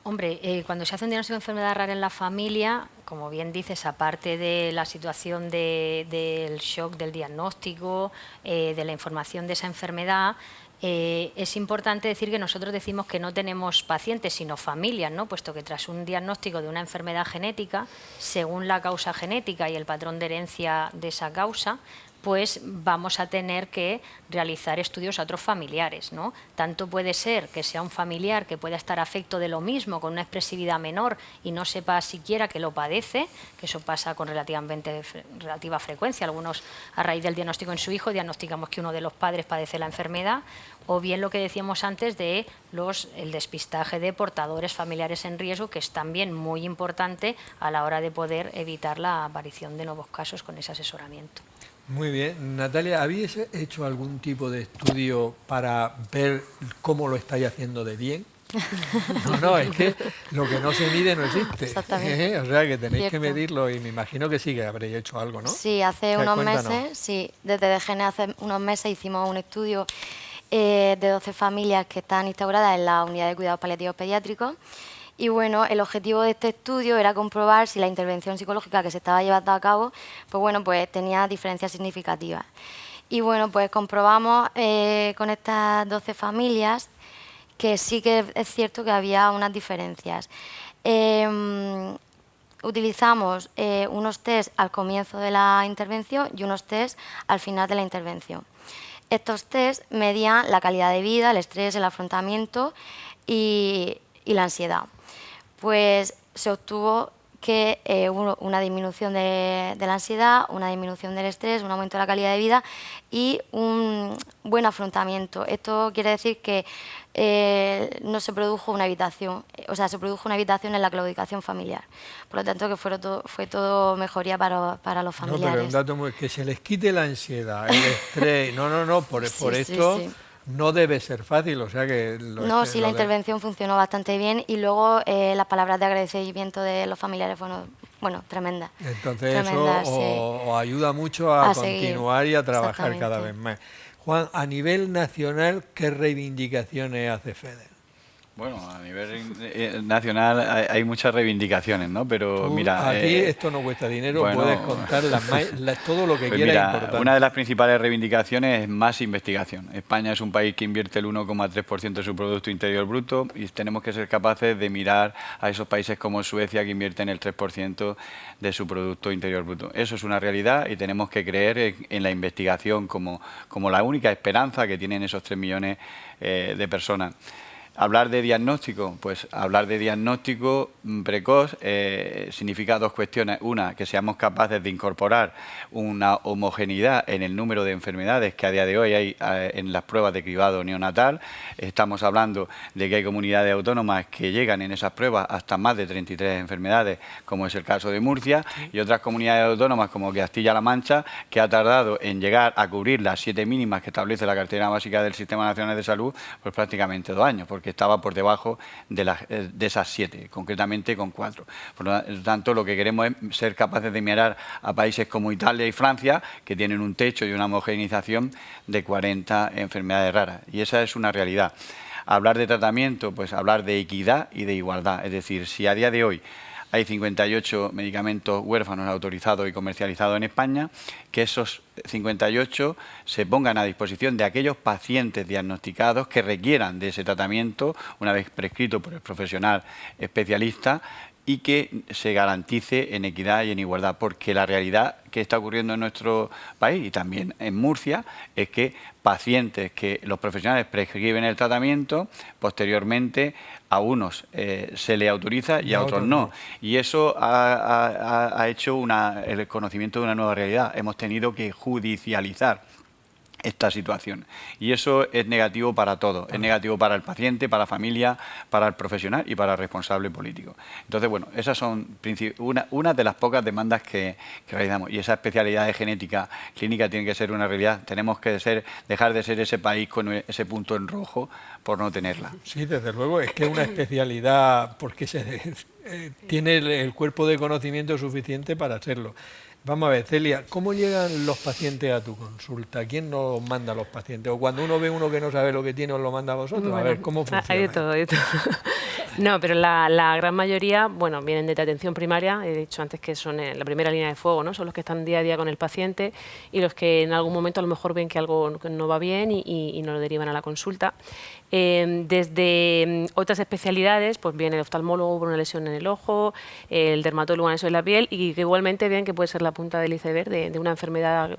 Hombre, cuando se hace un diagnóstico de enfermedad rara en la familia, como bien dices, aparte de la situación del shock del diagnóstico, de la información de esa enfermedad, es importante decir que nosotros decimos que no tenemos pacientes, sino familias, ¿no? Puesto que tras un diagnóstico de una enfermedad genética, según la causa genética y el patrón de herencia de esa causa, pues vamos a tener que realizar estudios a otros familiares, ¿no? Tanto puede ser que sea un familiar que pueda estar afecto de lo mismo, con una expresividad menor y no sepa siquiera que lo padece, que eso pasa con relativa frecuencia. Algunos, a raíz del diagnóstico en su hijo, diagnosticamos que uno de los padres padece la enfermedad, o bien lo que decíamos antes de el despistaje de portadores familiares en riesgo, que es también muy importante a la hora de poder evitar la aparición de nuevos casos con ese asesoramiento. Muy bien. Natalia, ¿habéis hecho algún tipo de estudio para ver cómo lo estáis haciendo de bien? No, es que lo que no se mide no existe. Exactamente. O sea, que tenéis Cierto. que medirlo y me imagino que sí que habréis hecho algo, ¿no? Sí, hace unos meses, sí, desde DGN hace unos meses hicimos un estudio de 12 familias que están instauradas en la unidad de cuidados paliativos pediátricos. Y bueno, el objetivo de este estudio era comprobar si la intervención psicológica que se estaba llevando a cabo, pues tenía diferencias significativas. Y bueno, pues comprobamos con estas 12 familias que sí que es cierto que había unas diferencias. Utilizamos unos test al comienzo de la intervención y unos test al final de la intervención. Estos test medían la calidad de vida, el estrés, el afrontamiento y la ansiedad. Pues se obtuvo que una disminución de la ansiedad, una disminución del estrés, un aumento de la calidad de vida y un buen afrontamiento. Esto quiere decir que no se produjo una evitación, o sea, se produjo una evitación en la claudicación familiar. Por lo tanto, que fue todo mejoría para los familiares. No, pero un dato muy... que se les quite la ansiedad, el estrés... No, por esto... Sí. No debe ser fácil, o sea que... La intervención funcionó bastante bien y luego las palabras de agradecimiento de los familiares fueron, tremendas. Entonces tremendas, eso os ayuda mucho a continuar y a trabajar cada vez más. Juan, a nivel nacional, ¿qué reivindicaciones hace FEDER? Bueno, a nivel nacional hay muchas reivindicaciones, ¿no? Pero mira... Aquí esto no cuesta dinero, puedes contar todo lo que pues quieras mira, importante. Una de las principales reivindicaciones es más investigación. España es un país que invierte el 1,3% de su Producto Interior Bruto y tenemos que ser capaces de mirar a esos países como Suecia, que invierten el 3% de su Producto Interior Bruto. Eso es una realidad y tenemos que creer en la investigación como la única esperanza que tienen esos 3 millones de personas. Hablar de diagnóstico, pues hablar de diagnóstico precoz significa dos cuestiones. Una, que seamos capaces de incorporar una homogeneidad en el número de enfermedades que a día de hoy hay en las pruebas de cribado neonatal. Estamos hablando de que hay comunidades autónomas que llegan en esas pruebas hasta más de 33 enfermedades, como es el caso de Murcia, y otras comunidades autónomas como Castilla-La Mancha, que ha tardado en llegar a cubrir las 7 mínimas que establece la cartera básica del Sistema Nacional de Salud, pues prácticamente 2 años, porque estaba por debajo de esas 7, concretamente con 4. Por lo tanto, lo que queremos es ser capaces de mirar a países como Italia y Francia, que tienen un techo y una homogeneización de 40 enfermedades raras. Y esa es una realidad. Hablar de tratamiento, pues hablar de equidad y de igualdad. Es decir, si a día de hoy hay 58 medicamentos huérfanos autorizados y comercializados en España, que esos 58 se pongan a disposición de aquellos pacientes diagnosticados que requieran de ese tratamiento, una vez prescrito por el profesional especialista, y que se garantice en equidad y en igualdad, porque la realidad que está ocurriendo en nuestro país y también en Murcia es que pacientes que los profesionales prescriben el tratamiento, posteriormente a unos se le autoriza y a otros no. Y eso ha hecho el conocimiento de una nueva realidad. Hemos tenido que judicializar esta situación. Y eso es negativo para todos. Es negativo para el paciente, para la familia, para el profesional y para el responsable político. Entonces, bueno, esas son una de las pocas demandas que realizamos. Y esa especialidad de genética clínica tiene que ser una realidad. Tenemos que dejar de ser ese país con ese punto en rojo por no tenerla. Sí, desde luego, es que es una especialidad porque tiene el cuerpo de conocimiento suficiente para hacerlo. Vamos a ver, Celia, ¿cómo llegan los pacientes a tu consulta? ¿Quién nos manda a los pacientes? O cuando uno ve uno que no sabe lo que tiene, ¿os lo manda a vosotros? A ver, ¿cómo funciona? Hay de todo, hay de todo. No, pero la gran mayoría, bueno, vienen de atención primaria, he dicho antes que son la primera línea de fuego, ¿no? Son los que están día a día con el paciente y los que en algún momento a lo mejor ven que algo no va bien y no lo derivan a la consulta. Desde otras especialidades, pues viene el oftalmólogo por una lesión en el ojo, el dermatólogo una lesión en la piel y que igualmente ven que puede ser la punta del iceberg de una enfermedad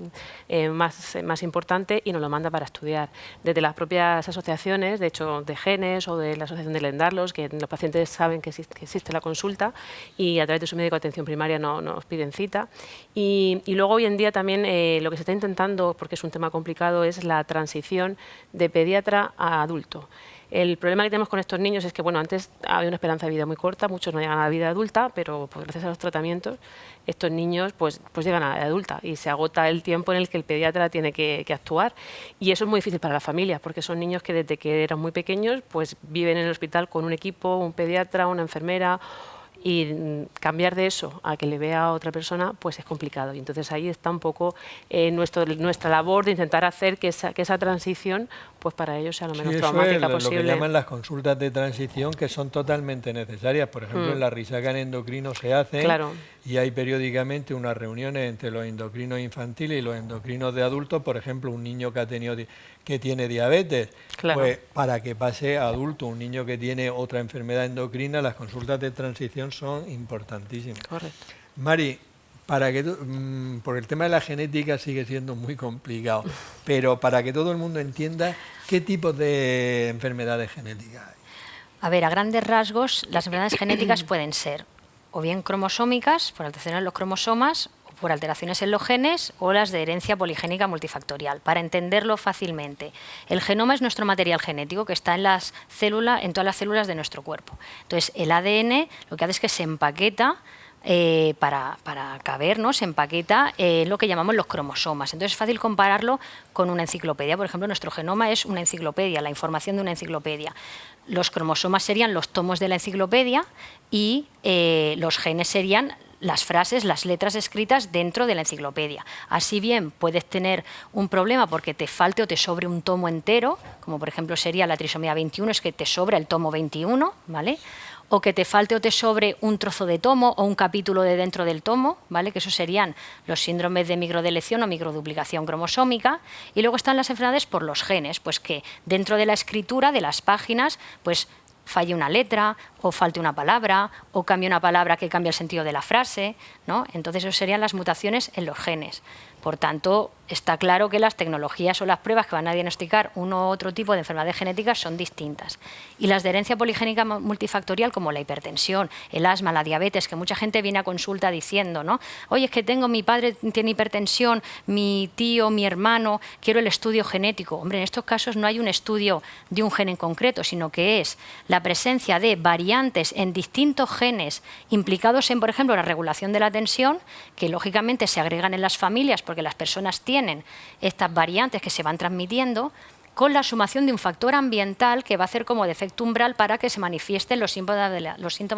más importante y nos lo manda para estudiar. Desde las propias asociaciones, de hecho de genes o de la asociación de Lendarlos, que los pacientes saben que existe la consulta y a través de su médico de atención primaria nos piden cita. Y luego hoy en día también lo que se está intentando, porque es un tema complicado, es la transición de pediatra a adulto. El problema que tenemos con estos niños es que, bueno, antes había una esperanza de vida muy corta, muchos no llegan a la vida adulta, pero pues, gracias a los tratamientos, estos niños pues llegan a la vida adulta y se agota el tiempo en el que el pediatra tiene que actuar. Y eso es muy difícil para las familias, porque son niños que desde que eran muy pequeños pues viven en el hospital con un equipo, un pediatra, una enfermera, y cambiar de eso a que le vea a otra persona pues es complicado y entonces ahí está un poco nuestra labor de intentar hacer que esa transición pues para ellos sea lo menos traumática posible. Lo que llaman las consultas de transición, que son totalmente necesarias. Por ejemplo, en la Risaca en endocrino se hacen y hay periódicamente unas reuniones entre los endocrinos infantiles y los endocrinos de adultos. Por ejemplo, un niño que tiene diabetes, pues para que pase a adulto, un niño que tiene otra enfermedad endocrina, las consultas de transición son importantísimas. Correcto. Mari, por el tema de la genética sigue siendo muy complicado, pero para que todo el mundo entienda, ¿qué tipos de enfermedades genéticas hay? A ver, a grandes rasgos, las enfermedades genéticas pueden ser o bien cromosómicas, por alteraciones en los cromosomas, o por alteraciones en los genes, o las de herencia poligénica multifactorial. Para entenderlo fácilmente, el genoma es nuestro material genético que está en todas las células de nuestro cuerpo. Entonces, el ADN lo que hace es que se empaqueta para caber, ¿no? Se empaqueta lo que llamamos los cromosomas. Entonces es fácil compararlo con una enciclopedia. Por ejemplo, nuestro genoma es una enciclopedia, la información de una enciclopedia. Los cromosomas serían los tomos de la enciclopedia y los genes serían las frases, las letras escritas dentro de la enciclopedia. Así bien, puedes tener un problema porque te falte o te sobre un tomo entero, como por ejemplo sería la trisomía 21, es que te sobra el tomo 21, ¿vale? O que te falte o te sobre un trozo de tomo o un capítulo de dentro del tomo, ¿vale? Que esos serían los síndromes de microdeleción o microduplicación cromosómica. Y luego están las enfermedades por los genes, pues que dentro de la escritura de las páginas, pues falle una letra, o falte una palabra, o cambie una palabra que cambie el sentido de la frase, ¿no? Entonces, eso serían las mutaciones en los genes. Por tanto, está claro que las tecnologías o las pruebas que van a diagnosticar uno u otro tipo de enfermedades genéticas son distintas. Y las de herencia poligénica multifactorial, como la hipertensión, el asma, la diabetes, que mucha gente viene a consulta diciendo, ¿no? Oye, es que mi padre tiene hipertensión, mi tío, mi hermano, quiero el estudio genético. Hombre, en estos casos no hay un estudio de un gen en concreto, sino que es la presencia de variantes en distintos genes implicados en, por ejemplo, la regulación de la tensión, que lógicamente se agregan en las familias porque las personas tienen estas variantes que se van transmitiendo, con la sumación de un factor ambiental que va a hacer como de efecto umbral para que se manifiesten los síntomas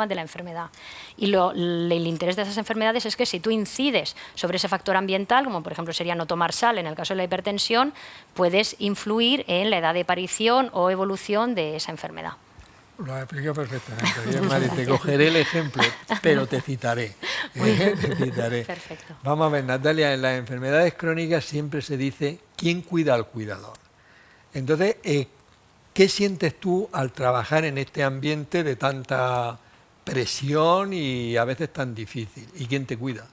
de la enfermedad. Y el interés de esas enfermedades es que si tú incides sobre ese factor ambiental, como por ejemplo sería no tomar sal en el caso de la hipertensión, puedes influir en la edad de aparición o evolución de esa enfermedad. Lo has explicado perfectamente. Bien, Mari, te cogeré el ejemplo, pero te citaré. Te citaré. Perfecto. Vamos a ver, Natalia, en las enfermedades crónicas siempre se dice ¿quién cuida al cuidador? Entonces, ¿qué sientes tú al trabajar en este ambiente de tanta presión y a veces tan difícil? ¿Y quién te cuida?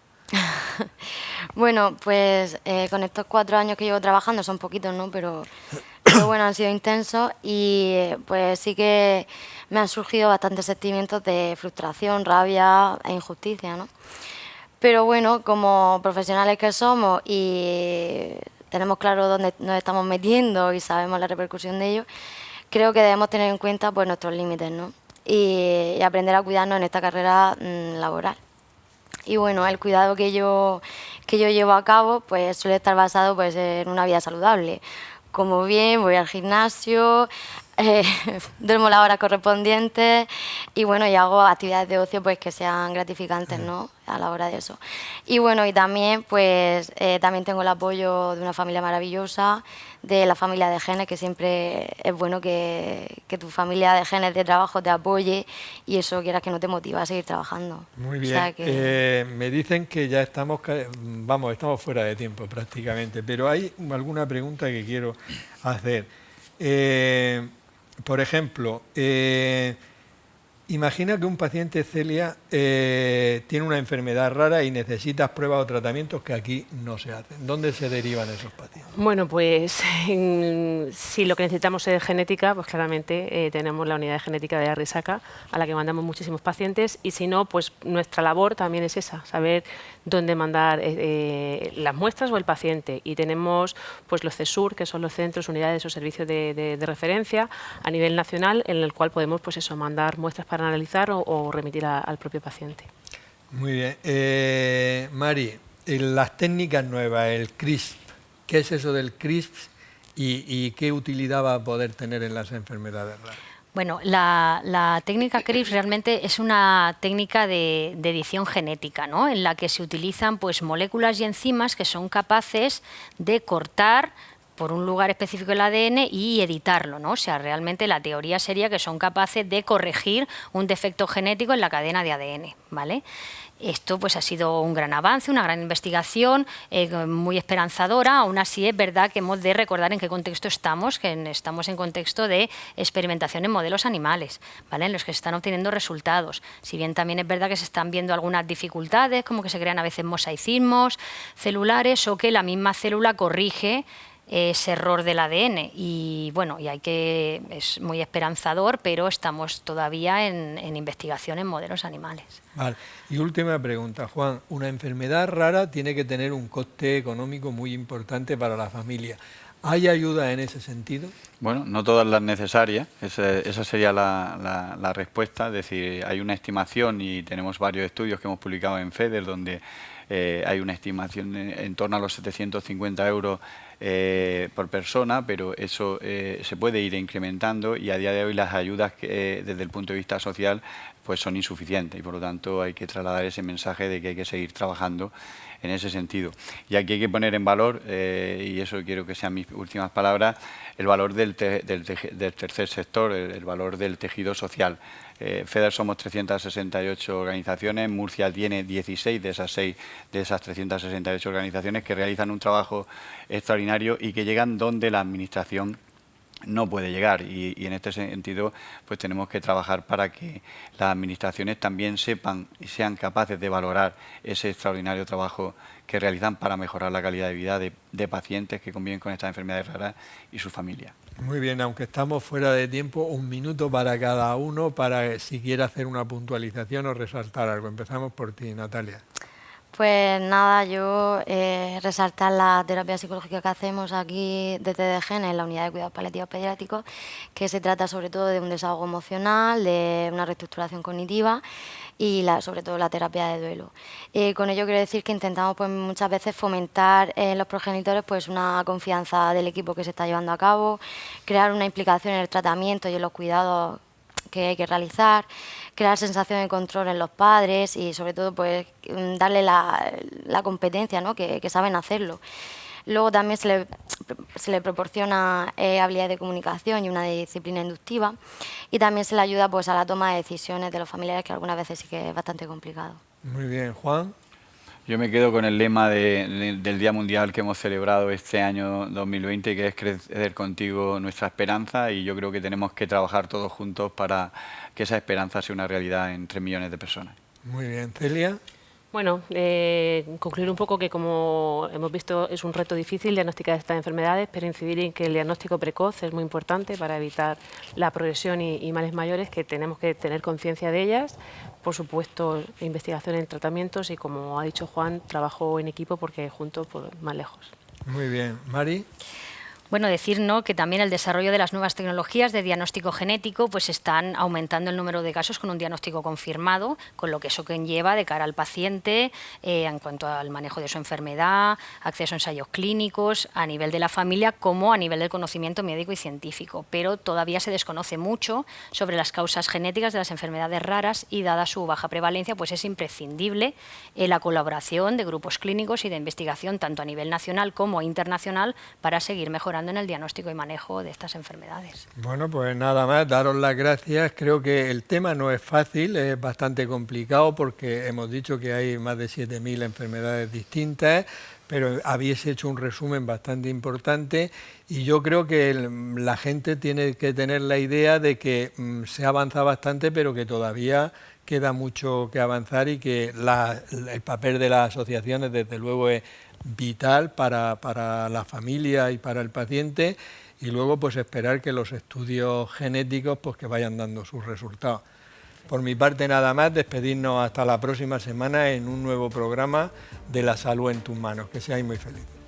Bueno, pues con estos 4 años que llevo trabajando, son poquitos, ¿no? Pero bueno, han sido intensos y pues sí que me han surgido bastantes sentimientos de frustración, rabia e injusticia, ¿no? Pero bueno, como profesionales que somos y tenemos claro dónde nos estamos metiendo y sabemos la repercusión de ello, creo que debemos tener en cuenta pues nuestros límites, ¿no? Y aprender a cuidarnos en esta carrera laboral. Y bueno, el cuidado que yo llevo a cabo pues suele estar basado pues en una vida saludable. Como bien, voy al gimnasio, duermo la hora correspondiente y bueno, y hago actividades de ocio pues que sean gratificantes, ¿no? A la hora de eso. Y bueno, y también pues también tengo el apoyo de una familia maravillosa, de la familia de genes, que siempre es bueno que tu familia de genes de trabajo te apoye y eso quieras que no te motiva a seguir trabajando. Muy bien. O sea que... Me dicen que ya estamos fuera de tiempo prácticamente, pero hay alguna pregunta que quiero hacer. Por ejemplo, imagina que un paciente, Celia, tiene una enfermedad rara y necesitas pruebas o tratamientos que aquí no se hacen. ¿Dónde se derivan esos pacientes? Bueno, pues si lo que necesitamos es genética, pues claramente tenemos la unidad de genética de Arrisaka, a la que mandamos muchísimos pacientes, y si no, pues nuestra labor también es esa, saber dónde mandar las muestras o el paciente. Y tenemos pues los CESUR, que son los centros, unidades o servicios de referencia a nivel nacional, en el cual podemos pues eso, mandar muestras para analizar o remitir al propio paciente. Muy bien. Mari, las técnicas nuevas, el CRISP, ¿qué es eso del CRISP y qué utilidad va a poder tener en las enfermedades raras? Bueno, la técnica CRISP realmente es una técnica de edición genética, ¿no? En la que se utilizan pues, moléculas y enzimas que son capaces de cortar por un lugar específico el ADN y editarlo, ¿no? O sea, realmente la teoría sería que son capaces de corregir un defecto genético en la cadena de ADN, ¿vale? Esto pues ha sido un gran avance, una gran investigación, muy esperanzadora. Aún así es verdad que hemos de recordar en qué contexto estamos, que estamos en contexto de experimentación en modelos animales, ¿vale? En los que se están obteniendo resultados. Si bien también es verdad que se están viendo algunas dificultades, como que se crean a veces mosaicismos celulares o que la misma célula corrige ese error del ADN y bueno, es muy esperanzador, pero estamos todavía en investigación en modelos animales. Vale. Y última pregunta, Juan, una enfermedad rara tiene que tener un coste económico muy importante para la familia. ¿Hay ayuda en ese sentido? Bueno, no todas las necesarias, esa sería la respuesta, es decir, hay una estimación y tenemos varios estudios que hemos publicado en FEDER donde hay una estimación en torno a los 750 euros por persona, pero eso se puede ir incrementando y a día de hoy las ayudas desde el punto de vista social pues son insuficientes y por lo tanto hay que trasladar ese mensaje de que hay que seguir trabajando en ese sentido. Y aquí hay que poner en valor, y eso quiero que sean mis últimas palabras, el valor del tercer sector, el valor del tejido social. FEDER somos 368 organizaciones, Murcia tiene 16 de esas 368 organizaciones que realizan un trabajo extraordinario y que llegan donde la administración no puede llegar y en este sentido pues tenemos que trabajar para que las administraciones también sepan y sean capaces de valorar ese extraordinario trabajo que realizan para mejorar la calidad de vida de pacientes que conviven con estas enfermedades raras y sus familias. Muy bien, aunque estamos fuera de tiempo, un minuto para cada uno para si quiere hacer una puntualización o resaltar algo. Empezamos por ti, Natalia. Pues nada, yo resaltar la terapia psicológica que hacemos aquí de TDG en la unidad de cuidados paliativos pediátricos, que se trata sobre todo de un desahogo emocional, de una reestructuración cognitiva y sobre todo la terapia de duelo. Con ello quiero decir que intentamos pues, muchas veces fomentar en los progenitores pues, una confianza del equipo que se está llevando a cabo, crear una implicación en el tratamiento y en los cuidados que hay que realizar, crear sensación de control en los padres y sobre todo pues darle la competencia, ¿no? que saben hacerlo. Luego también se le proporciona habilidades de comunicación y una disciplina inductiva y también se le ayuda pues, a la toma de decisiones de los familiares, que algunas veces sí que es bastante complicado. Muy bien, Juan. Yo me quedo con el lema del Día Mundial que hemos celebrado este año 2020, que es crecer contigo nuestra esperanza, y yo creo que tenemos que trabajar todos juntos para que esa esperanza sea una realidad en 3 millones de personas. Muy bien, Celia. Bueno, concluir un poco que, como hemos visto, es un reto difícil diagnosticar estas enfermedades, pero incidir en que el diagnóstico precoz es muy importante para evitar la progresión y males mayores, que tenemos que tener conciencia de ellas. Por supuesto, investigación en tratamientos y, como ha dicho Juan, trabajo en equipo porque juntos pues, más lejos. Muy bien. Mari. Bueno, decir, ¿no?, que también el desarrollo de las nuevas tecnologías de diagnóstico genético pues están aumentando el número de casos con un diagnóstico confirmado, con lo que eso conlleva de cara al paciente en cuanto al manejo de su enfermedad, acceso a ensayos clínicos, a nivel de la familia como a nivel del conocimiento médico y científico. Pero todavía se desconoce mucho sobre las causas genéticas de las enfermedades raras y dada su baja prevalencia pues es imprescindible la colaboración de grupos clínicos y de investigación tanto a nivel nacional como internacional para seguir mejorando en el diagnóstico y manejo de estas enfermedades. Bueno, pues nada más, daros las gracias. Creo que el tema no es fácil, es bastante complicado porque hemos dicho que hay más de 7.000 enfermedades distintas, pero habéis hecho un resumen bastante importante y yo creo que la gente tiene que tener la idea de que se avanza bastante, pero que todavía queda mucho que avanzar y que el papel de las asociaciones desde luego es vital para la familia y para el paciente, y luego pues esperar que los estudios genéticos pues que vayan dando sus resultados. Por mi parte nada más, despedirnos hasta la próxima semana en un nuevo programa de La Salud en tus manos. Que seáis muy felices.